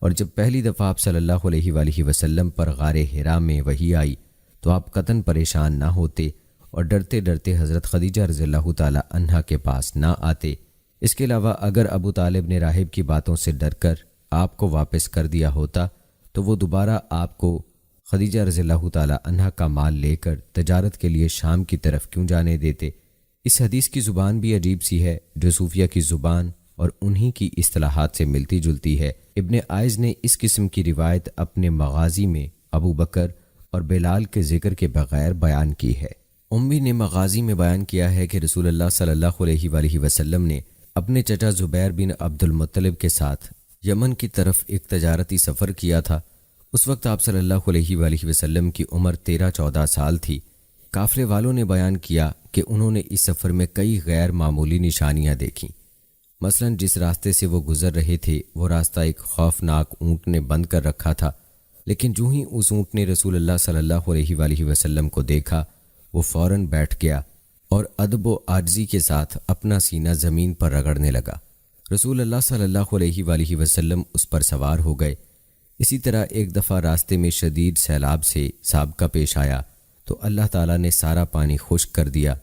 Speaker 1: اور جب پہلی دفعہ آپ صلی اللہ علیہ وآلہ وسلم پر غار حرا میں وحی آئی تو آپ قطعاً پریشان نہ ہوتے اور ڈرتے ڈرتے حضرت خدیجہ رضی اللہ تعالی عنہا کے پاس نہ آتے۔ اس کے علاوہ اگر ابو طالب نے راہب کی باتوں سے ڈر کر آپ کو واپس کر دیا ہوتا تو وہ دوبارہ آپ کو خدیجہ رضی اللہ تعالی عنہا کا مال لے کر تجارت کے لیے شام کی طرف کیوں جانے دیتے؟ اس حدیث کی زبان بھی عجیب سی ہے، جو صوفیہ کی زبان اور انہی کی اصطلاحات سے ملتی جلتی ہے۔ ابن عائض نے اس قسم کی روایت اپنے مغازی میں ابو بکر اور بلال کے ذکر کے بغیر بیان کی ہے۔ امی نے مغازی میں بیان کیا ہے کہ رسول اللہ صلی اللہ علیہ وآلہ وسلم نے اپنے چچا زبیر بن عبد المطلب کے ساتھ یمن کی طرف ایک تجارتی سفر کیا تھا۔ اس وقت آپ صلی اللہ علیہ وآلہ وسلم کی عمر 13-14 سال تھی۔ قافلے والوں نے بیان کیا کہ انہوں نے اس سفر میں کئی غیر معمولی نشانیاں دیکھیں۔ مثلا جس راستے سے وہ گزر رہے تھے وہ راستہ ایک خوفناک اونٹ نے بند کر رکھا تھا، لیکن جو ہی اس اونٹ نے رسول اللہ صلی اللہ علیہ وآلہ وسلم کو دیکھا وہ فوراً بیٹھ گیا اور ادب و عاجزی کے ساتھ اپنا سینہ زمین پر رگڑنے لگا۔ رسول اللہ صلی اللہ علیہ وآلہ وسلم اس پر سوار ہو گئے۔ اسی طرح ایک دفعہ راستے میں شدید سیلاب سے سابقہ پیش آیا تو اللہ تعالیٰ نے سارا پانی خشک کر دیا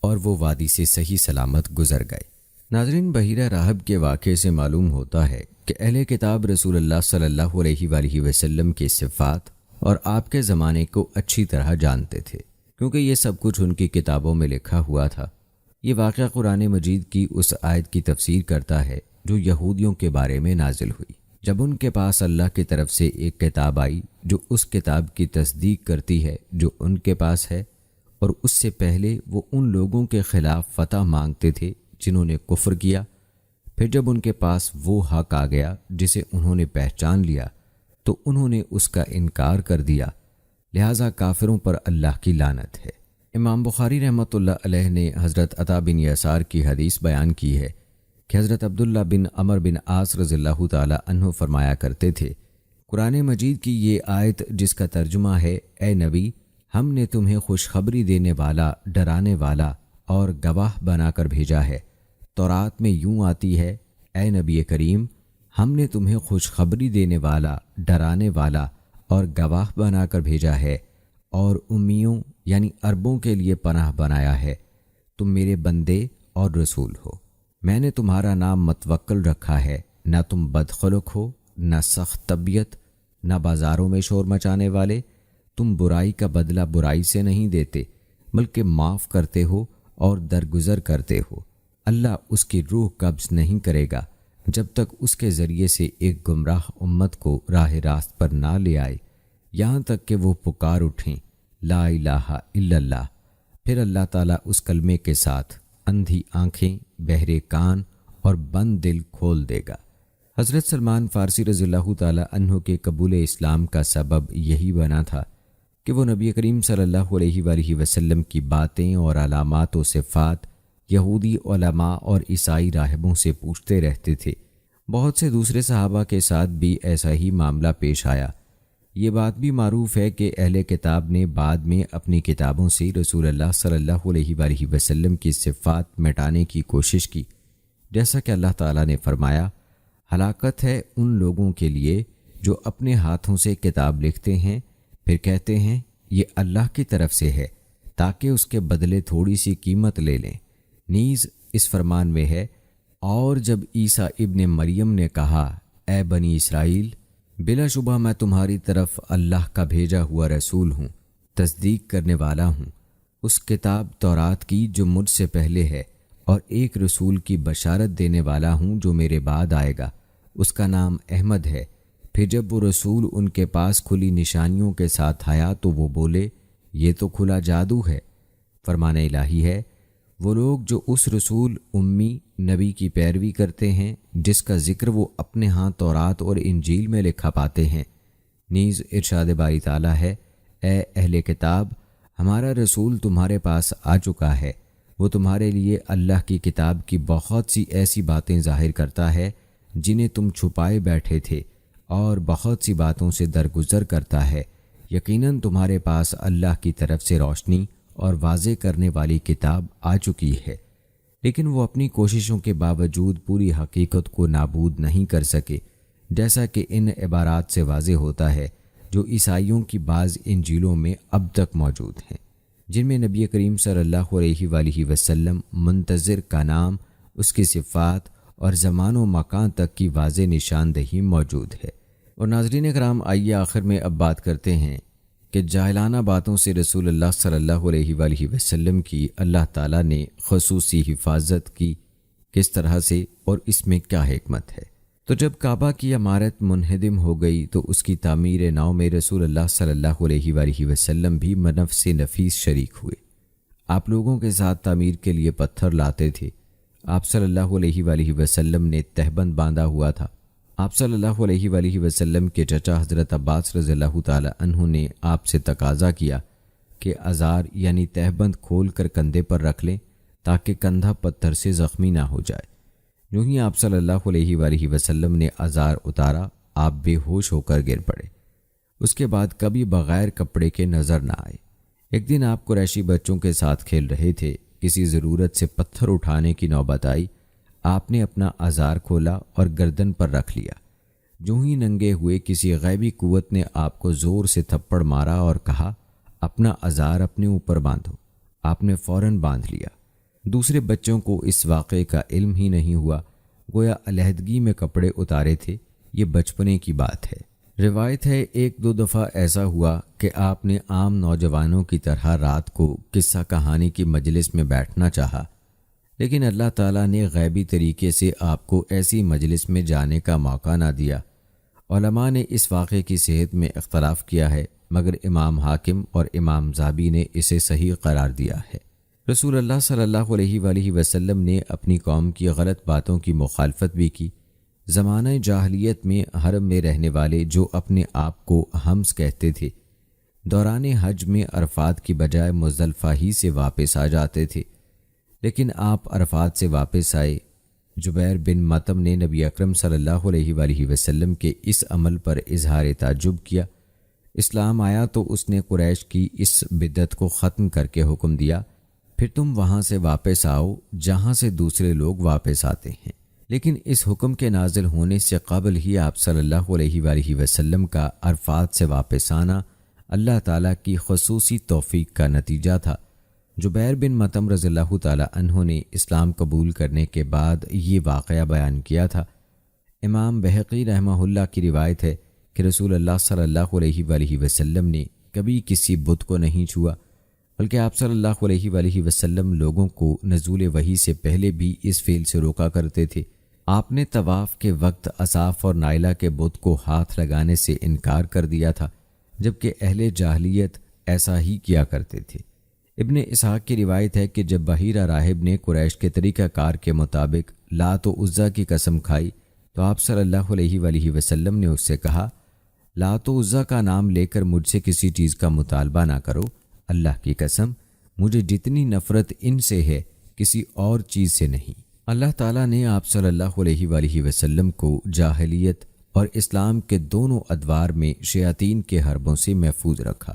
Speaker 1: اور وہ وادی سے صحیح سلامت گزر گئے۔ ناظرین، بحیرہ راہب کے واقعے سے معلوم ہوتا ہے کہ اہل کتاب رسول اللہ صلی اللہ علیہ وآلہ وسلم کی صفات اور آپ کے زمانے کو اچھی طرح جانتے تھے، کیونکہ یہ سب کچھ ان کی کتابوں میں لکھا ہوا تھا۔ یہ واقعہ قرآن مجید کی اس آیت کی تفسیر کرتا ہے جو یہودیوں کے بارے میں نازل ہوئی، جب ان کے پاس اللہ کی طرف سے ایک کتاب آئی جو اس کتاب کی تصدیق کرتی ہے جو ان کے پاس ہے، اور اس سے پہلے وہ ان لوگوں کے خلاف فتح مانگتے تھے جنہوں نے کفر کیا۔ پھر جب ان کے پاس وہ حق آ گیا جسے انہوں نے پہچان لیا تو انہوں نے اس کا انکار کر دیا، لہٰذا کافروں پر اللہ کی لعنت ہے۔ امام بخاری رحمۃ اللہ علیہ نے حضرت عطا بن یسار کی حدیث بیان کی ہے کہ حضرت عبداللہ بن عمر بن عاص رضی اللہ تعالی عنہ فرمایا کرتے تھے، قرآن مجید کی یہ آیت جس کا ترجمہ ہے اے نبی، ہم نے تمہیں خوشخبری دینے والا، ڈرانے والا اور گواہ بنا کر بھیجا ہے، تورات میں یوں آتی ہے، اے نبی کریم، ہم نے تمہیں خوشخبری دینے والا، ڈرانے والا اور گواہ بنا کر بھیجا ہے، اور امیوں یعنی عربوں کے لیے پناہ بنایا ہے، تم میرے بندے اور رسول ہو۔ میں نے تمہارا نام متوکل رکھا ہے، نہ تم بدخلق ہو، نہ سخت طبیعت، نہ بازاروں میں شور مچانے والے، تم برائی کا بدلہ برائی سے نہیں دیتے بلکہ معاف کرتے ہو اور درگزر کرتے ہو۔ اللہ اس کی روح قبض نہیں کرے گا جب تک اس کے ذریعے سے ایک گمراہ امت کو راہ راست پر نہ لے آئے، یہاں تک کہ وہ پکار اٹھیں لا الہ الا اللہ۔ پھر اللہ تعالیٰ اس کلمے کے ساتھ اندھی آنکھیں، بہرے کان اور بند دل کھول دے گا۔ حضرت سلمان فارسی رضی اللہ تعالیٰ عنہ کے قبول اسلام کا سبب یہی بنا تھا کہ وہ نبی کریم صلی اللہ علیہ وآلہ وسلم کی باتیں اور علامات و صفات یہودی علماء اور عیسائی راہبوں سے پوچھتے رہتے تھے۔ بہت سے دوسرے صحابہ کے ساتھ بھی ایسا ہی معاملہ پیش آیا۔ یہ بات بھی معروف ہے کہ اہل کتاب نے بعد میں اپنی کتابوں سے رسول اللہ صلی اللہ علیہ وآلہ وسلم کی صفات مٹانے کی کوشش کی، جیسا کہ اللہ تعالیٰ نے فرمایا، ہلاکت ہے ان لوگوں کے لیے جو اپنے ہاتھوں سے کتاب لکھتے ہیں پھر کہتے ہیں یہ اللہ کی طرف سے ہے تاکہ اس کے بدلے تھوڑی سی قیمت لے لیں۔ نیز اس فرمان میں ہے، اور جب عیسیٰ ابن مریم نے کہا اے بنی اسرائیل، بلا شبہ میں تمہاری طرف اللہ کا بھیجا ہوا رسول ہوں، تصدیق کرنے والا ہوں اس کتاب تورات کی جو مجھ سے پہلے ہے، اور ایک رسول کی بشارت دینے والا ہوں جو میرے بعد آئے گا، اس کا نام احمد ہے۔ پھر جب وہ رسول ان کے پاس کھلی نشانیوں کے ساتھ آیا تو وہ بولے یہ تو کھلا جادو ہے۔ فرمان الہی ہے، وہ لوگ جو اس رسول امی نبی کی پیروی کرتے ہیں جس کا ذکر وہ اپنے ہاں تورات اور انجیل میں لکھا پاتے ہیں۔ نیز ارشاد باری تعالیٰ ہے، اے اہل کتاب، ہمارا رسول تمہارے پاس آ چکا ہے، وہ تمہارے لیے اللہ کی کتاب کی بہت سی ایسی باتیں ظاہر کرتا ہے جنہیں تم چھپائے بیٹھے تھے، اور بہت سی باتوں سے درگزر کرتا ہے۔ یقیناً تمہارے پاس اللہ کی طرف سے روشنی اور واضح کرنے والی کتاب آ چکی ہے، لیکن وہ اپنی کوششوں کے باوجود پوری حقیقت کو نابود نہیں کر سکے، جیسا کہ ان عبارات سے واضح ہوتا ہے جو عیسائیوں کی بعض انجیلوں میں اب تک موجود ہیں، جن میں نبی کریم صلی اللہ علیہ وآلہ وسلم منتظر کا نام، اس کی صفات اور زمان و مکان تک کی واضح نشاندہی موجود ہے۔ اور ناظرین کرام، آئیے آخر میں اب بات کرتے ہیں کہ جاہلانہ باتوں سے رسول اللہ صلی اللہ علیہ وآلہ وسلم کی اللہ تعالیٰ نے خصوصی حفاظت کی کس طرح سے، اور اس میں کیا حکمت ہے۔ تو جب کعبہ کی عمارت منہدم ہو گئی تو اس کی تعمیر نو میں رسول اللہ صلی اللہ علیہ وآلہ وسلم بھی بنفس نفیس شریک ہوئے۔ آپ لوگوں کے ساتھ تعمیر کے لیے پتھر لاتے تھے۔ آپ صلی اللہ علیہ وآلہ وسلم نے تہبند باندھا ہوا تھا۔ آپ صلی اللہ علیہ وآلہ وسلم کے چچا حضرت عباس رضی اللہ تعالی عنہ نے آپ سے تقاضا کیا کہ ازار یعنی تہبند کھول کر کندھے پر رکھ لیں تاکہ کندھا پتھر سے زخمی نہ ہو جائے۔ یوں ہی آپ صلی اللہ علیہ وآلہ وسلم نے ازار اتارا، آپ بے ہوش ہو کر گر پڑے۔ اس کے بعد کبھی بغیر کپڑے کے نظر نہ آئے۔ ایک دن آپ قریشی بچوں کے ساتھ کھیل رہے تھے، کسی ضرورت سے پتھر اٹھانے کی نوبت آئی۔ آپ نے اپنا ازار کھولا اور گردن پر رکھ لیا۔ جو ہی ننگے ہوئے کسی غیبی قوت نے آپ کو زور سے تھپڑ مارا اور کہا اپنا ازار اپنے اوپر باندھو۔ آپ نے فوراً باندھ لیا۔ دوسرے بچوں کو اس واقعے کا علم ہی نہیں ہوا، گویا علیحدگی میں کپڑے اتارے تھے۔ یہ بچپنے کی بات ہے۔ روایت ہے ایک دو دفعہ ایسا ہوا کہ آپ نے عام نوجوانوں کی طرح رات کو قصہ کہانی کی مجلس میں بیٹھنا چاہا، لیکن اللہ تعالیٰ نے غیبی طریقے سے آپ کو ایسی مجلس میں جانے کا موقع نہ دیا۔ علماء نے اس واقعے کی صحت میں اختلاف کیا ہے، مگر امام حاکم اور امام ذابی نے اسے صحیح قرار دیا ہے۔ رسول اللہ صلی اللہ علیہ وآلہ وسلم نے اپنی قوم کی غلط باتوں کی مخالفت بھی کی۔ زمانہ جاہلیت میں حرم میں رہنے والے جو اپنے آپ کو حمز کہتے تھے، دوران حج میں عرفات کی بجائے مزدلفہ ہی سے واپس آ جاتے تھے، لیکن آپ عرفات سے واپس آئے۔ جبیر بن مطعم نے نبی اکرم صلی اللہ علیہ وآلہ وسلم کے اس عمل پر اظہار تعجب کیا۔ اسلام آیا تو اس نے قریش کی اس بدعت کو ختم کر کے حکم دیا، پھر تم وہاں سے واپس آؤ جہاں سے دوسرے لوگ واپس آتے ہیں۔ لیکن اس حکم کے نازل ہونے سے قبل ہی آپ صلی اللہ علیہ وآلہ وسلم کا عرفات سے واپس آنا اللہ تعالیٰ کی خصوصی توفیق کا نتیجہ تھا۔ جبیر بن مطعم رضی اللہ تعالیٰ عنہ نے اسلام قبول کرنے کے بعد یہ واقعہ بیان کیا تھا۔ امام بہقی رحمہ اللہ کی روایت ہے کہ رسول اللہ صلی اللہ علیہ وآلہ وسلم نے کبھی کسی بت کو نہیں چھوا، بلکہ آپ صلی اللہ علیہ وآلہ وسلم لوگوں کو نزول وحی سے پہلے بھی اس فعل سے روکا کرتے تھے۔ آپ نے طواف کے وقت اصاف اور نائلہ کے بت کو ہاتھ لگانے سے انکار کر دیا تھا، جبکہ اہل جاہلیت ایسا ہی کیا کرتے تھے۔ ابن اسحاق کی روایت ہے کہ جب بحیرہ راہب نے قریش کے طریقہ کار کے مطابق لات و عزیٰ کی قسم کھائی تو آپ صلی اللہ علیہ وآلہ وسلم نے اس سے کہا لات و عزیٰ کا نام لے کر مجھ سے کسی چیز کا مطالبہ نہ کرو، اللہ کی قسم مجھے جتنی نفرت ان سے ہے کسی اور چیز سے نہیں۔ اللہ تعالیٰ نے آپ صلی اللہ علیہ وآلہ وسلم کو جاہلیت اور اسلام کے دونوں ادوار میں شیاطین کے حربوں سے محفوظ رکھا۔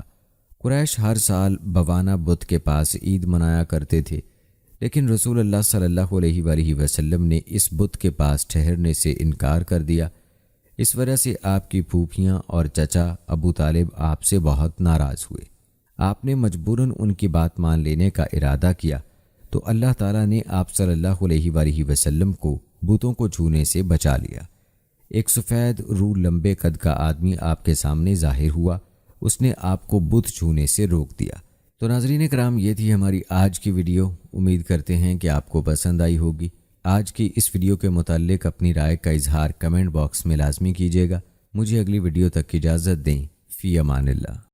Speaker 1: قریش ہر سال بوانہ بت کے پاس عید منایا کرتے تھے، لیکن رسول اللہ صلی اللہ علیہ وآلہ وسلم نے اس بت کے پاس ٹھہرنے سے انکار کر دیا۔ اس وجہ سے آپ کی پھوپھیاں اور چچا ابو طالب آپ سے بہت ناراض ہوئے۔ آپ نے مجبوراً ان کی بات مان لینے کا ارادہ کیا تو اللہ تعالیٰ نے آپ صلی اللہ علیہ وآلہ وسلم کو بتوں کو چھونے سے بچا لیا۔ ایک سفید رو لمبے قد کا آدمی آپ کے سامنے ظاہر ہوا، اس نے آپ کو بت چھونے سے روک دیا۔ تو ناظرین کرام، یہ تھی ہماری آج کی ویڈیو۔ امید کرتے ہیں کہ آپ کو پسند آئی ہوگی۔ آج کی اس ویڈیو کے متعلق اپنی رائے کا اظہار کمنٹ باکس میں لازمی کیجیے گا۔ مجھے اگلی ویڈیو تک اجازت دیں۔ فی امان اللہ۔